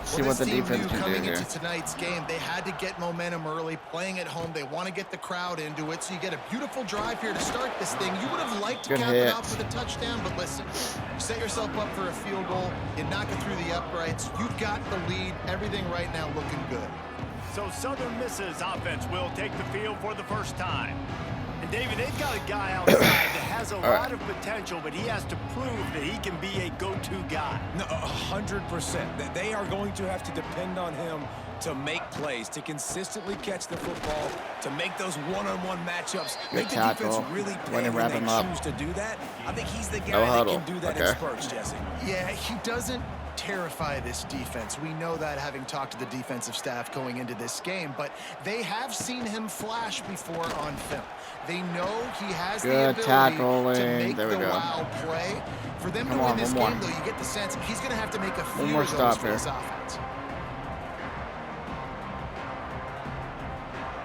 See what the defense can do coming here. into tonight's game, they had to get momentum early, playing at home. They want to get the crowd into it, so you get a beautiful drive here to start this thing. You would have liked to cap it off with a touchdown, but listen, you set yourself up for a field goal, you knock it through the uprights, you've got the lead, everything right now looking good. So Southern Miss's offense will take the field for the first time. And David, they've got a guy outside that has a lot of potential, but he has to prove that he can be a go-to guy. No, 100%. They are going to have to depend on him to make plays, to consistently catch the football, to make those one-on-one matchups, make the defense really pay when they choose to do that. I think he's the guy that can do that in spurts, Jesse. Yeah, he doesn't terrify this defense. We know that, having talked to the defensive staff going into this game, but they have seen him flash before on film. They know he has the ability to make the wow play. For them to win this game, though, you get the sense he's going to have to make a few of those for this offense.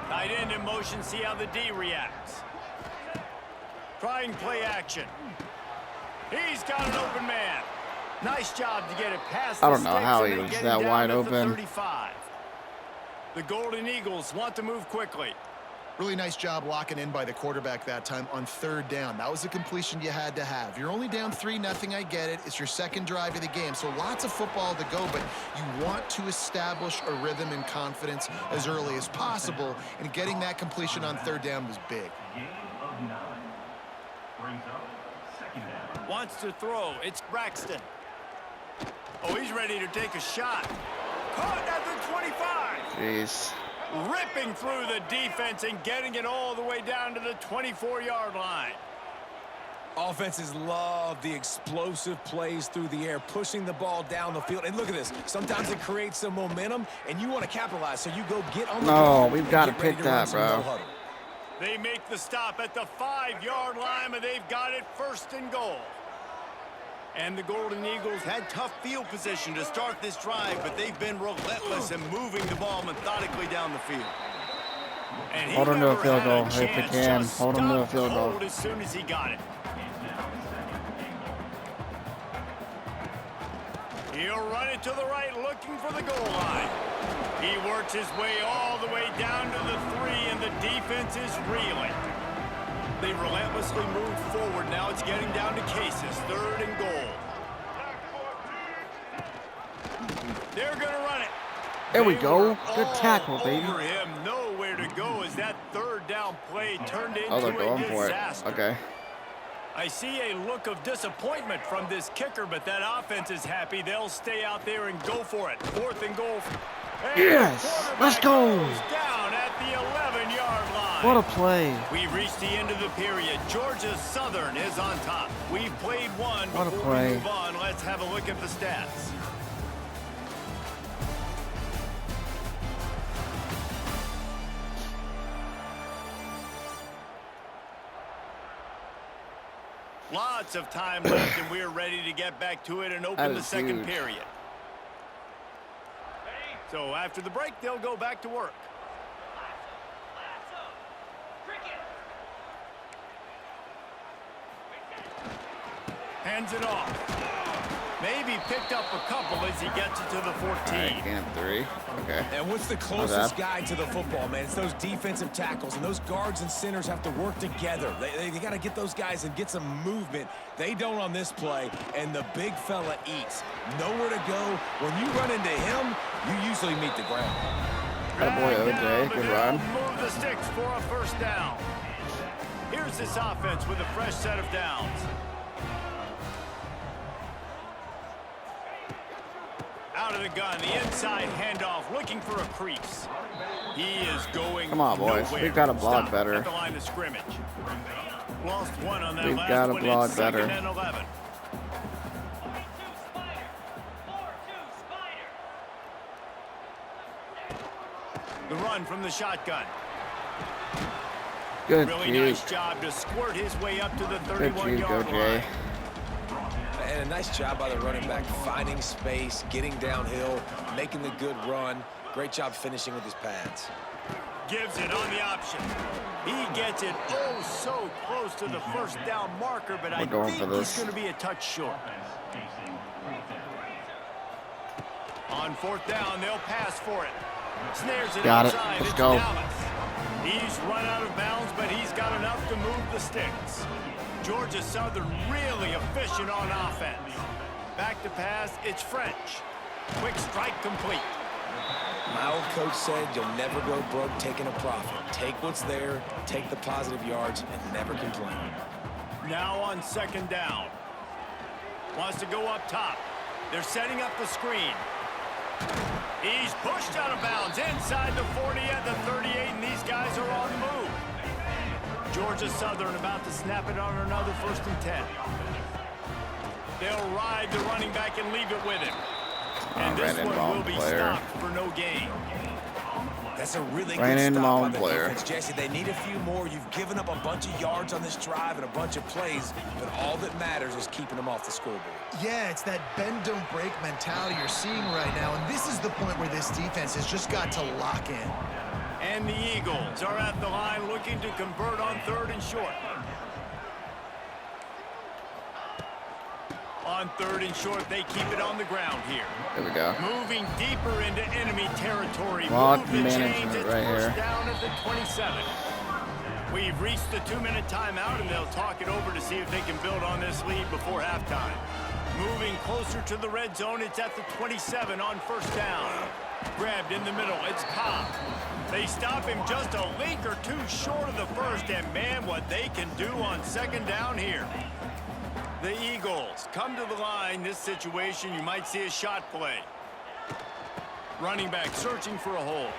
Tight end in motion, see how the D reacts. Trying play action. He's got an open man. Nice job to get it past the I don't know how he was that wide open. The Golden Eagles want to move quickly. Really nice job locking in by the quarterback that time on 3rd down. That was a completion you had to have. You're only down 3-0, I get it. It's your 2nd drive of the game, so lots of football to go, but you want to establish a rhythm and confidence as early as possible, and getting that completion on 3rd down was big. Wants to throw. It's Braxton. Oh, he's ready to take a shot. Caught at the 25. Jeez. Ripping through the defense and getting it all the way down to the 24-yard line. Offenses love the explosive plays through the air, pushing the ball down the field. And look at this. Sometimes it creates some momentum, and you want to capitalize, so you go get on the ball. No, we've got to pick that, bro. They make the stop at the 5-yard line, and they've got it 1st and goal. And the Golden Eagles had tough field position to start this drive, but they've been relentless in moving the ball methodically down the field. And hold him to a field goal if we can. Hold him to a field goal. As soon as he got it. He'll run it to the right, looking for the goal line. He works his way all the way down to the 3, and the defense is reeling. They relentlessly moved forward. Now it's getting down to cases. 3rd and goal. They're going to run it. There we go. Good tackle, baby. Over him. Nowhere to go as that 3rd down play turned into they're going a for it. disaster. Okay. I see a look of disappointment from this kicker, but that offense is happy. They'll stay out there and go for it. 4th and goal. Yes! Let's go! Down at the 11-yard line. What a play. We've reached the end of the period. Georgia Southern is on top. We've played one. What a Before play. we move on, let's have a look at the stats. Lots of time left, and we're ready to get back to it and open the second huge. period. So after the break, they'll go back to work. Hands it off. Maybe picked up a couple as he gets it to the 14. Right, gain of 3. Okay. And what's the closest guy to the football, man? It's those defensive tackles, and those guards and centers have to work together. They got to get those guys and get some movement. They don't on this play, and the big fella eats. Nowhere to go. When you run into him, you usually meet the ground. That boy, OJ. Good run. Move the sticks for a first down. Here's this offense with a fresh set of downs. Out of the gun, the inside handoff, looking for a crease. He is going. Come on, boys. nowhere. We've got to block Stop better. At the line of scrimmage. Lost one on that We've last got to one. block It's better. 2nd and 11. The run from the shotgun. Good Really nice job to squirt his way up to the 31-yard line. And a nice job by the running back, finding space, getting downhill, making the good run. Great job finishing with his pads. Gives it on the option. He gets it so close to the first down marker, but I think he's going to be a touch short. On 4th down, they'll pass for it. Snares it outside. Let's go. Dallas. He's run out of bounds, but he's got enough to move the sticks. Georgia Southern really efficient on offense. Back to pass, it's French. Quick strike complete. My old coach said you'll never go broke taking a profit. Take what's there, take the positive yards, and never complain. Now on 2nd down. Wants to go up top. They're setting up the screen. He's pushed out of bounds inside the 40 at the 38, and these guys are on the move. Georgia Southern about to snap it on another 1st and 10. They'll ride the running back and leave it with him. And this one will be stopped for no gain. That's a really good stop by the defense, Jesse. They need a few more. You've given up a bunch of yards on this drive and a bunch of plays, but all that matters is keeping them off the scoreboard. Yeah, it's that bend, don't break mentality you're seeing right now, and this is the point where this defense has just got to lock in. And the Eagles are at the line looking to convert on 3rd and short. On 3rd and short, they keep it on the ground here. There we go. Moving deeper into enemy territory. Block Move the chains. management It's right first here. down at the 27. We've reached the 2-minute timeout, and they'll talk it over to see if they can build on this lead before halftime. Moving closer to the red zone, it's at the 27 on 1st down. Grabbed in the middle, it's Cobb. They stop him just a link or two short of the first, and man, what they can do on 2nd down here. The Eagles come to the line. This situation, you might see a shot play. Running back searching for a hole.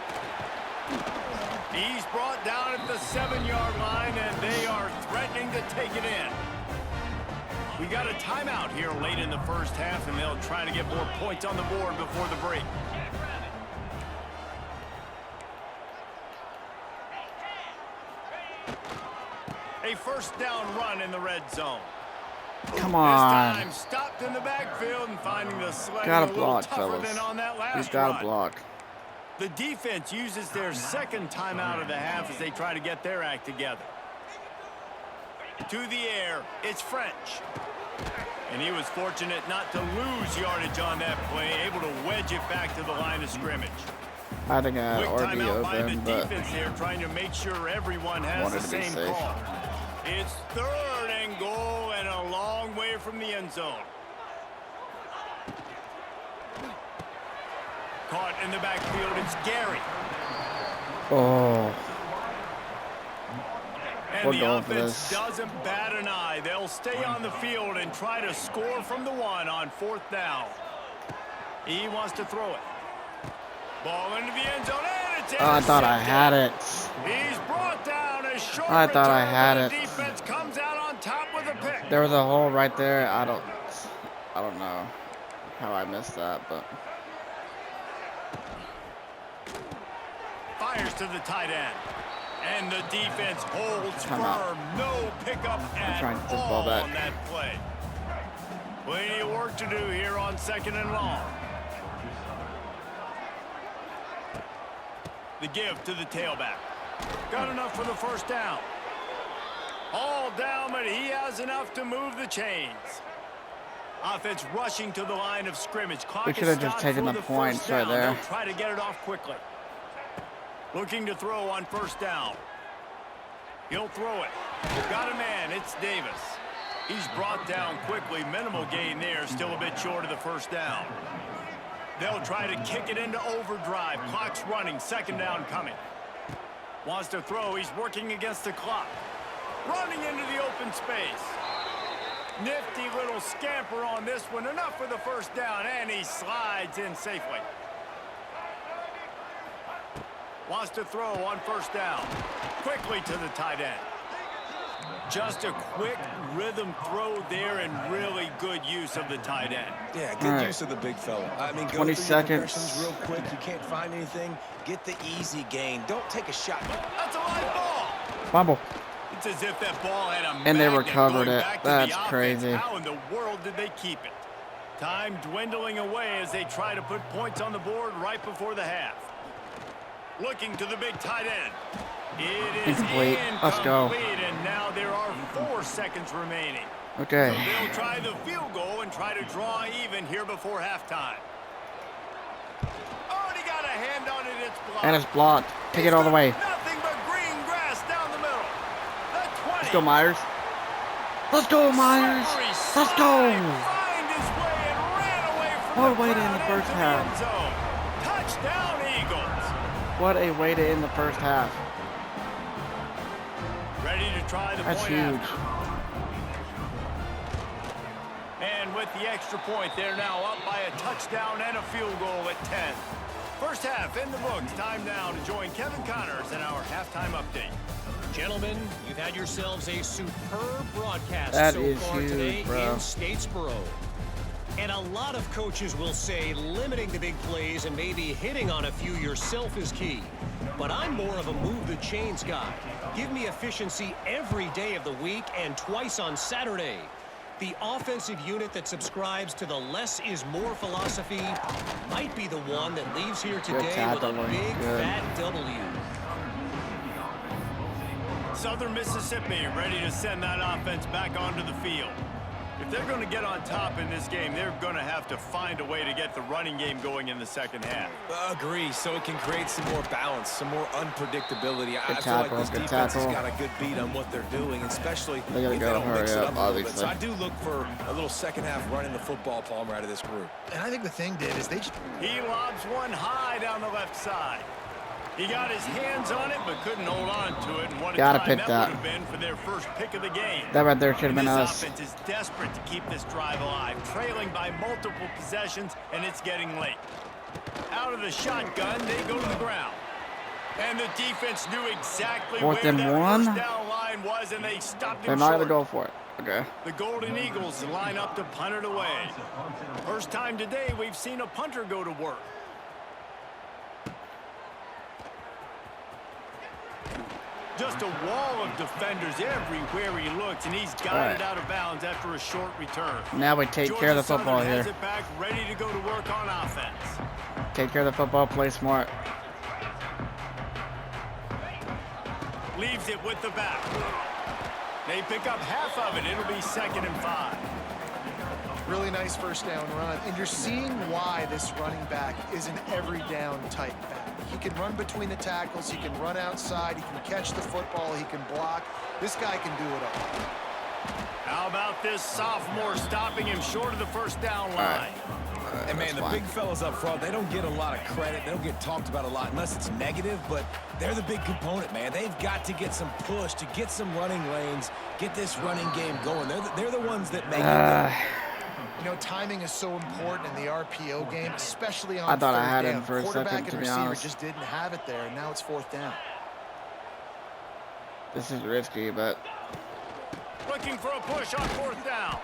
He's brought down at the 7-yard line, and they are threatening to take it in. We got a timeout here late in the first half, and they'll try to get more points on the board before the break. A 1st down run in the red zone. Come on. This time stopped in the backfield and finding the sled Gotta a little block, tougher fellas. than on that last He's got run. to block. The defense uses their 2nd timeout of the half as they try to get their act together. To the air, it's French. And he was fortunate not to lose yardage on that play, able to wedge it back to the line of scrimmage. I think I had Quick RB timeout by the open, but defense here, trying to make sure everyone has wanted the to be same safe. call. It's 3rd and goal and a long way from the end zone. Caught in the backfield, it's Gary. oh, And We're the going for offense this. doesn't bat an eye. They'll stay on the field and try to score from the 1 on 4th down. He wants to throw it. Ball into the end zone, and it's Oh, I thought I had it. He's brought down a short I thought I return, had but it. the defense comes out on top with a pick. There was a hole right there. I don't know how I missed that, but Fires to the tight end. And the defense holds Time firm. out. No pickup at trying to get this ball all back. on that play. Plenty of work to do here on 2nd and long. The give to the tailback. Got enough for the 1st down. All down, but he has enough to move the chains. Offense rushing to the line of scrimmage. Clock we is should have just stopped taken for the first points right down. there. They'll try to get it off quickly. Looking to throw on 1st down. He'll throw it. Got a man. It's Davis. He's brought down quickly. Minimal gain there. Still a bit short of the 1st down. They'll try to kick it into overdrive. Clock's running. 2nd down coming. Wants to throw. He's working against the clock. Running into the open space. Nifty little scamper on this one. Enough for the 1st down. And he slides in safely. Wants to throw on 1st down. Quickly to the tight end. Just a quick rhythm throw there and really good use of the tight end. Yeah, good use of the big fella. I mean, go 20 through seconds. your progressions real quick. You can't find anything. Get the easy gain. Don't take a shot. That's a live ball. Fumble. It's as if that ball had a And they magnet recovered going it. back to That's the offense. crazy. How in the world did they keep it? Time dwindling away as they try to put points on the board right before the half. Looking to the big tight end. It is Incomplete. Let's go. and now there are 4 seconds remaining. Okay. So they'll try the field goal and try to draw even here before halftime. Oh, he got a hand on it. It's blocked. And it's blocked. Take it all the way. Nothing but green grass down the middle. The 20. Let's go, Myers. Let's go, Myers. Let's go. Find his way and ran away from What a the way to end the crowd first into half. end zone. Touchdown, Eagles. What a way to end the first half. Ready to try the That's point huge. after. And with the extra point, they're now up by a touchdown and a field goal at 10. First half in the books. Time now to join Kevin Connors in our halftime update. Gentlemen, you've had yourselves a superb broadcast That so is far huge, today bro. in Statesboro. And a lot of coaches will say limiting the big plays and maybe hitting on a few yourself is key. But I'm more of a move the chains guy. Give me efficiency every day of the week and twice on Saturday. The offensive unit that subscribes to the less is more philosophy might be the one that leaves here today with a tackling. big Good. fat W. Southern Mississippi ready to send that offense back onto the field. If they're going to get on top in this game, they're going to have to find a way to get the running game going in the second half. Agree, so it can create some more balance, some more unpredictability. I feel tackle, like this good defense has tackle. got a good beat on what they're doing, especially They gotta if go they don't hurry mix it up, up a little bit. obviously. So I do look for a little second half running the football, Palmer, out of this group. And I think the thing, Dave, is they just... He lobs one high down the left side. He got his hands on it, but couldn't hold on to it. And what a Gotta time pick that that. would have been for their first pick of the game. That right there should have been And us. this offense is desperate to keep this drive alive, trailing by multiple possessions, and it's getting late. Out of the shotgun, they go to the ground. And the defense knew exactly Fourth where and that one. first down line was, and they stopped They're him not short. going to go for it. Okay. The Golden Eagles line up to punt it away. First time today we've seen a punter go to work. Just a wall of defenders everywhere he looks, and he's got Right. it out of bounds after a short return. Now we take care of the Georgia football Southern has here. it back, ready to go to work on offense. Take care of the football. Play smart. Leaves it with the back. They pick up half of it. It'll be 2nd and 5. Really nice first down run. And you're seeing why this running back is an every down type back. He can run between the tackles. He can run outside. He can catch the football. He can block. This guy can do it all. How about this sophomore stopping him short of the first down line? And man, the big fellas up front, they don't get a lot of credit. They don't get talked about a lot unless it's negative, but they're the big component, man. They've got to get some push, to get some running lanes, get this running game going. They're the ones that make it go. You know, timing is so important in the RPO game, especially on I thought I had third him down. for a Quarterback second, to and be receiver honest. just didn't have it there, and now it's 4th down. This is risky, but Looking for a push on 4th down.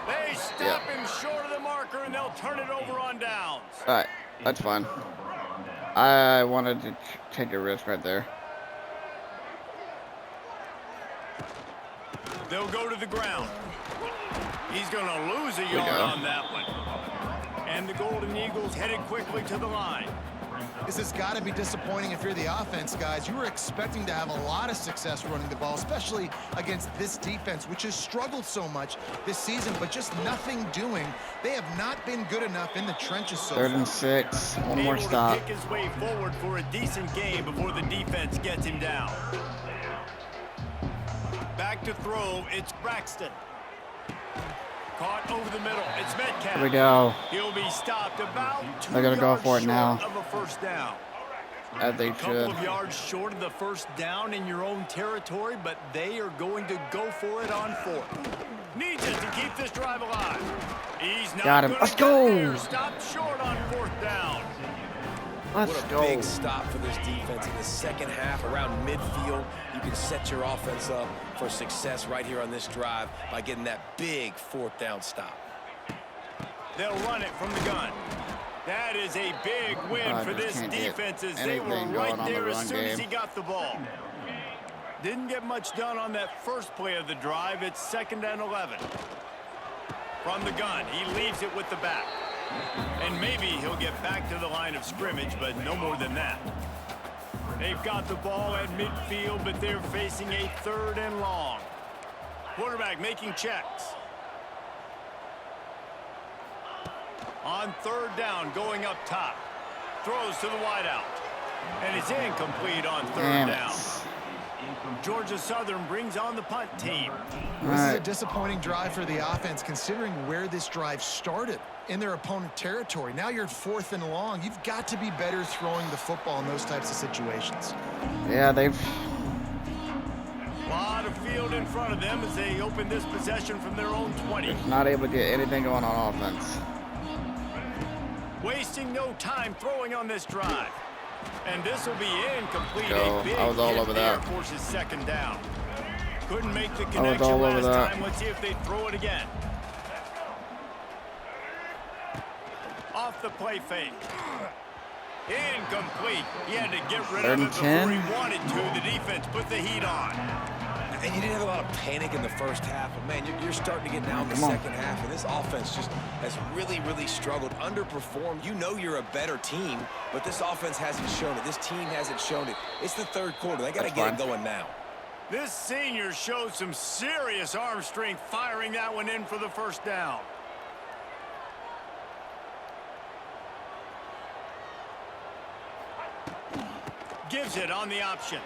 They stop him short of the marker, and they'll turn it over on downs. all right, that's fine. I wanted to take a risk right there. They'll go to the ground. He's going to lose a yard on that one. And the Golden Eagles headed quickly to the line. This has got to be disappointing if you're the offense, guys. You were expecting to have a lot of success running the ball, especially against this defense, which has struggled so much this season, but just nothing doing. They have not been good enough in the trenches so far. 3rd and 6. One more Able stop. to pick his way forward for a decent game before the defense gets him down. Back to throw, it's Braxton. Caught over the middle, it's Metcalf. Here we go. He'll be stopped about 2 They're gonna go yards for it short now. of a first down. As they A couple should. of yards short of the first down in your own territory, but they are going to go for it on 4th. Needs it to keep this drive alive. He's not Got him. gonna Let's get go. there. Stopped short on 4th down. Let's What a go. big stop for this defense in the second half around midfield. You can set your offense up for success right here on this drive by getting that big 4th down stop. They'll run it from the gun. That is a big win for this can't get defense as they were anything right going on the there as run soon as he game. got the ball. Didn't get much done on that first play of the drive. It's 2nd and 11. From the gun, he leaves it with the back. And maybe he'll get back to the line of scrimmage, but no more than that. They've got the ball at midfield, but they're facing a 3rd and long. Quarterback making checks. On 3rd down, going up top. Throws to the wideout. And it's incomplete on 3rd down. Georgia Southern brings on the punt team. This is a disappointing drive for the offense, considering where this drive started, in their opponent territory. Now you're at 4th and long. You've got to be better throwing the football in those types of situations. Yeah, they've. A lot of field in front of them as they open this possession from their own 20. Not able to get anything going on offense. Wasting no time throwing on this drive. And this will be incomplete. Go. A big I was all hit over there that. forces 2nd down. Couldn't make the all connection over last that. time. Let's see if they throw it again. Off the play fake. Incomplete. He had to get rid of it before 10. he wanted to. The defense put the heat on. And you didn't have a lot of panic in the first half, but man, you're starting to get now in the second half, and this offense just has really, really struggled, underperformed. You know you're a better team, but this offense hasn't shown it. This team hasn't shown it. It's the 3rd quarter. They got to get it going now. This senior showed some serious arm strength firing that one in for the first down. Gives it on the option.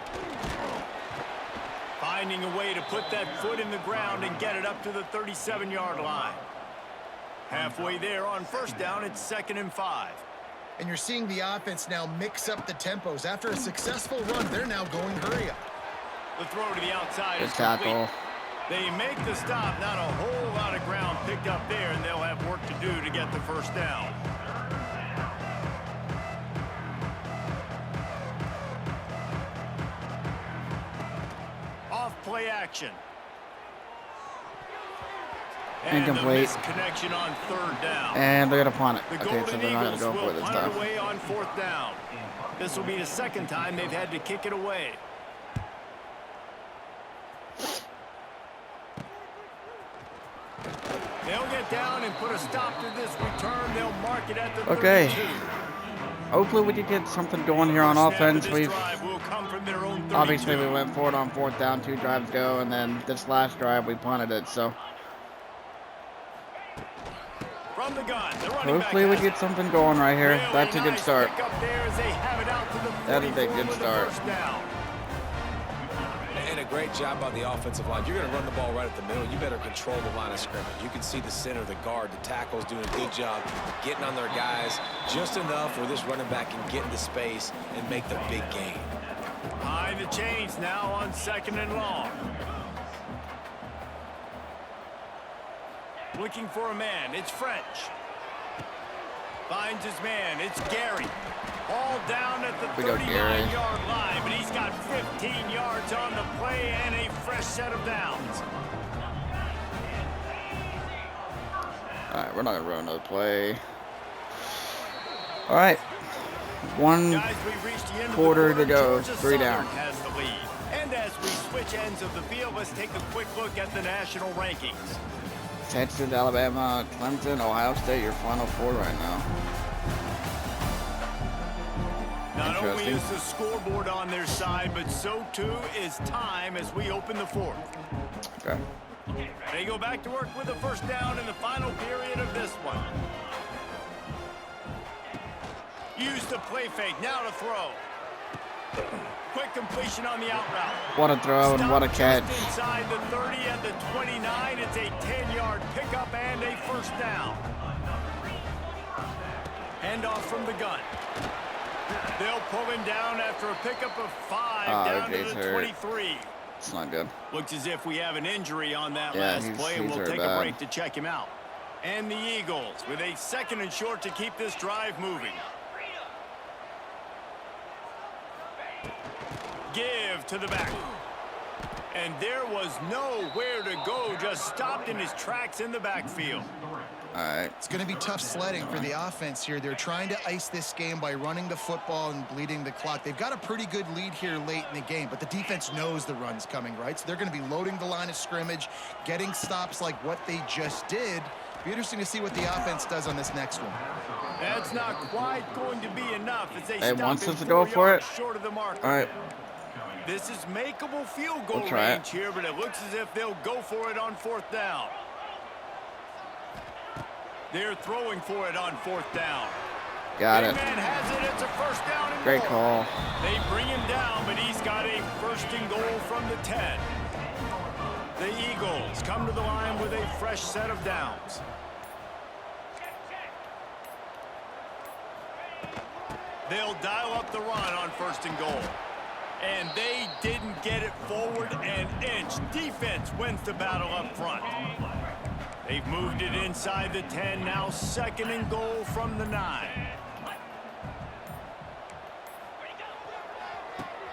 Finding a way to put that foot in the ground and get it up to the 37-yard line. Halfway there on 1st down, it's 2nd and 5. And you're seeing the offense now mix up the tempos. After a successful run, they're now going hurry up. The throw to the outside Good is tackle. complete. They make the stop. Not a whole lot of ground picked up there, and they'll have work to do to get the first down. Off play action. And Incomplete. the misconnection on 3rd down. And they're going to punt it. The Okay, Golden so they're not going Eagles to go for will it this punt time. it away on 4th down. This will be the 2nd time they've had to kick it away. They'll get down and put a stop to this return. They'll mark it at the 32. Okay. Hopefully we can get something going here on First snap of offense. this We've drive will come from their own 32. obviously we went for it on 4th down, 2 drives ago, and then this last drive we punted it. So From the gun, the running hopefully back we has get something going right here. really That's a good nice start. pick up there as they have it out to the That is a 44 good with the start. first down. And a great job by the offensive line. You're going to run the ball right at the middle. You better control the line of scrimmage. You can see the center, the guard, the tackles doing a good job getting on their guys just enough where this running back can get into space and make the big gain. High the chains now on 2nd and long. Looking for a man. It's French. Finds his man. It's Gary. All down at the 39-yard line, but he's got 15 yards on the play and a fresh set of downs. All right, we're not going to run another play. All right. One quarter to go. 3 down. Has the lead. And as we switch ends of the field, let's take a quick look at the national rankings. Texas, Alabama, Clemson, Ohio State, your final 4 right now. Not only is the scoreboard on their side, but so too is time as we open the 4th. Okay. They go back to work with a first down in the final period of this one. Use the play fake, now to throw. Quick completion on the out route. What a throw and what a catch. Inside the 30 and the 29, it's a 10-yard pickup and a first down. Handoff from the gun. They'll pull him down after a pickup of 5 down to the 23. It's not good. Looks as if we have an injury on that last play, and we'll take a break to check him out. And the Eagles with a 2nd and short to keep this drive moving. Give to the back. And there was nowhere to go, just stopped in his tracks in the backfield. All right. It's going to be tough sledding for the offense here. They're trying to ice this game by running the football and bleeding the clock. They've got a pretty good lead here late in the game, but the defense knows the run's coming, right? So they're going to be loading the line of scrimmage, getting stops like what they just did. Be interesting to see what the offense does on this next one. That's not quite going to be enough as they wants us to go for it. Short of the mark. All right. This is makeable field goal range range here, but it looks as if they'll go for it on 4th down. They're throwing for it on 4th down. Got it. Man has it. It's a first down and Great goal. call. They bring him down, but he's got a 1st and goal from the 10. The Eagles come to the line with a fresh set of downs. They'll dial up the run on 1st and goal. And they didn't get it forward an inch. Defense wins the battle up front. They've moved it inside the 10. Now 2nd and goal from the 9.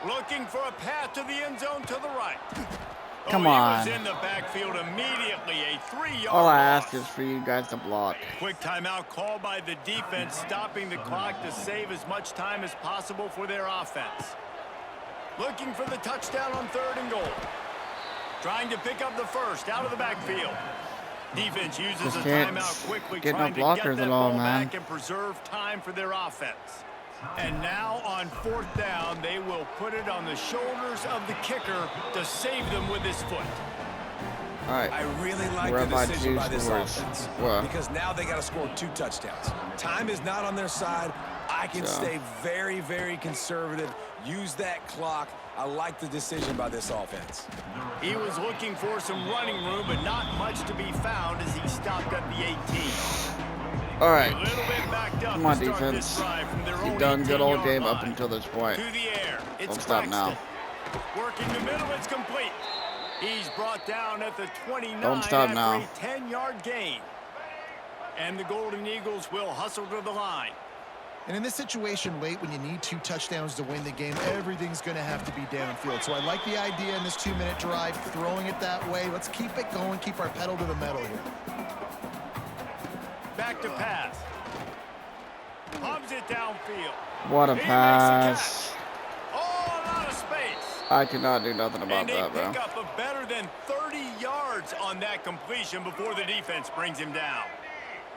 Looking for a path to the end zone to the right. Come on. He was in the backfield immediately. A 3-yard All I loss. ask is for you guys to block. Quick timeout call by the defense, stopping the clock to save as much time as possible for their offense. Looking for the touchdown on 3rd and goal. Trying to pick up the first out of the backfield. Defense uses a timeout quickly, trying to get that ball back and preserve time for their offense. And now on 4th down, they will put it on the shoulders of the kicker to save them with his foot. All right. I really like the decision by this offense because now they got to score 2 touchdowns. Time is not on their side. I can stay very, very conservative. Use that clock. I like the decision by this offense. He was looking for some running room, but not much to be found as he stopped at the 18. All right. A little bit backed up. Come on, defense. You've done good old game up until this point. To the air. It's Don't stop now. Working the middle. It's complete. He's brought down at the 29. Don't stop now. A 10-yard gain. And the Golden Eagles will hustle to the line. And in this situation late, when you need 2 touchdowns to win the game, everything's going to have to be downfield. So I like the idea in this 2-minute drive, throwing it that way. Let's keep it going, keep our pedal to the metal here. Back to pass. Pumps it downfield. What a pass. Oh, a lot of space. I cannot do nothing about that, bro. And they pick up a better than 30 yards on that completion before the defense brings him down.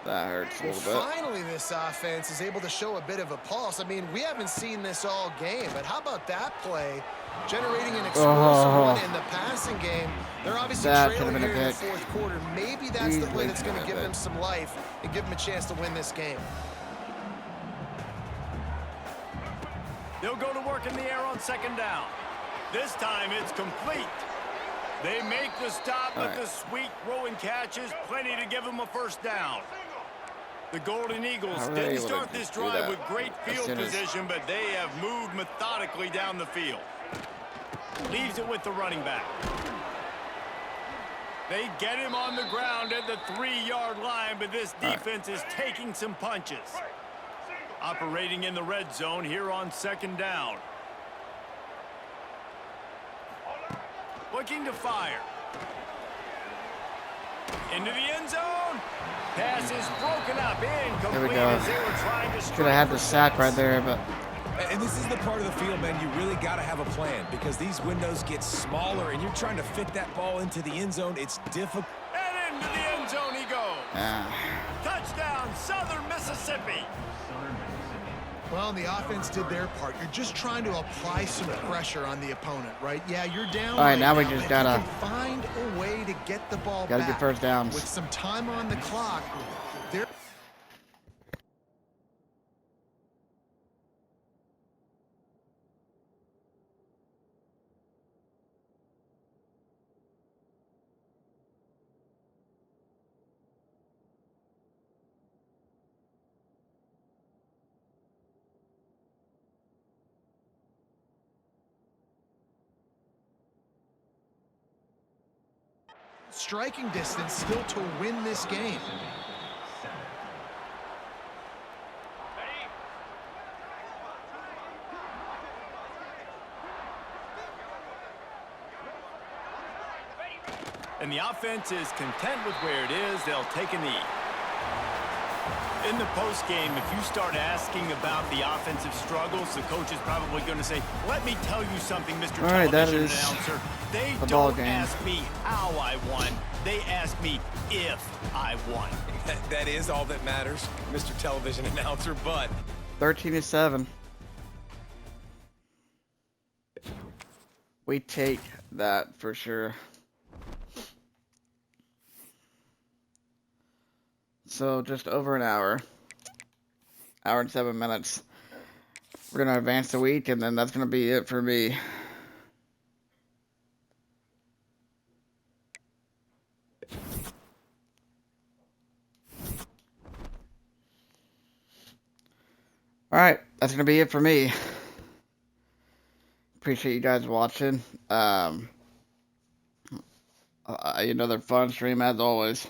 That hurts a little bit. Finally, this offense is able to show a bit of a pulse. I mean, we haven't seen this all game, but how about that play? Generating an explosive run in the passing game. They're obviously trailing here in the 4th quarter. Maybe that's the play that's going to give them some life and give them a chance to win this game. They'll go to work in the air on 2nd down. This time it's complete. They make the stop, but the sweet throw and catch is plenty to give them a first down. The Golden Eagles didn't start this drive with great field position, but they have moved methodically down the field. Leaves it with the running back. They get him on the ground at the 3-yard line, but this defense is taking some punches. Operating in the red zone here on 2nd down. Looking to fire. Into the end zone. Pass is broken up. Incomplete. There we go. As they were trying to Should have had the sack right there, but... And this is the part of the field, man, you really got to have a plan because these windows get smaller and you're trying to fit that ball into the end zone. It's difficult. And into the end zone he goes. Touchdown, Southern Mississippi. Well, the offense did their part. You're just trying to apply some pressure on the opponent, right? Yeah, you're down. All right, now we just gotta find a way to get the ball gotta back. get first downs. With some time on the clock, there. Striking distance still to win this game. And the offense is content with where it is. They'll take a knee. In the postgame, if you start asking about the offensive struggles, the coach is probably going to say, let me tell you something, Mr. All right, Television that is Announcer. They the ball don't game. ask me how I won. They ask me if I won. That is all that matters, Mr. Television Announcer, but 13-7. We take that for sure. So just over an hour and 7 minutes. We're gonna advance the week, and then that's gonna be it for me. All right, that's gonna be it for me. Appreciate you guys watching. Another fun stream as always.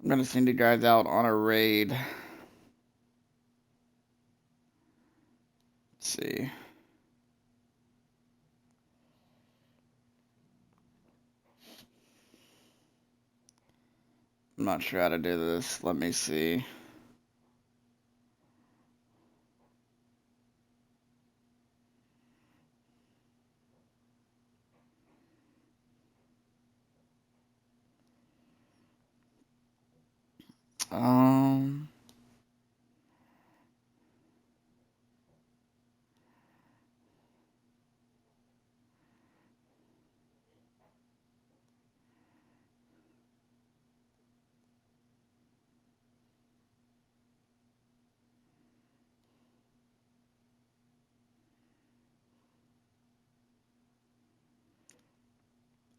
I'm gonna send you guys out on a raid. Let's see. I'm not sure how to do this. Let me see.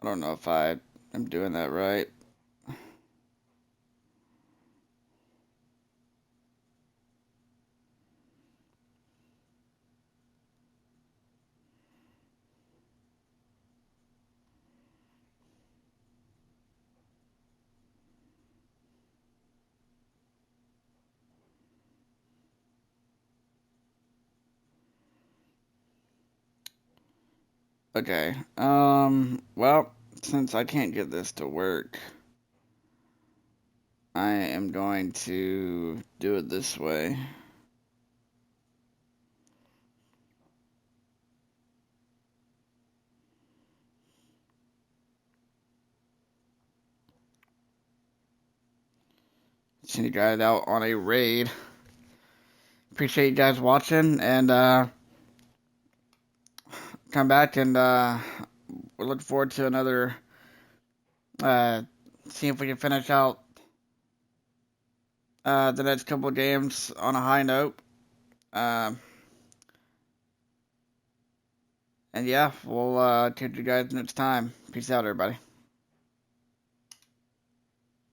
I don't know if I am doing that right. Okay, well, since I can't get this to work, I am going to do it this way. Send you guys out on a raid. Appreciate you guys watching, and, come back, and we look forward to another, see if we can finish out the next couple of games on a high note. And yeah, we'll catch you guys next time. Peace out, everybody.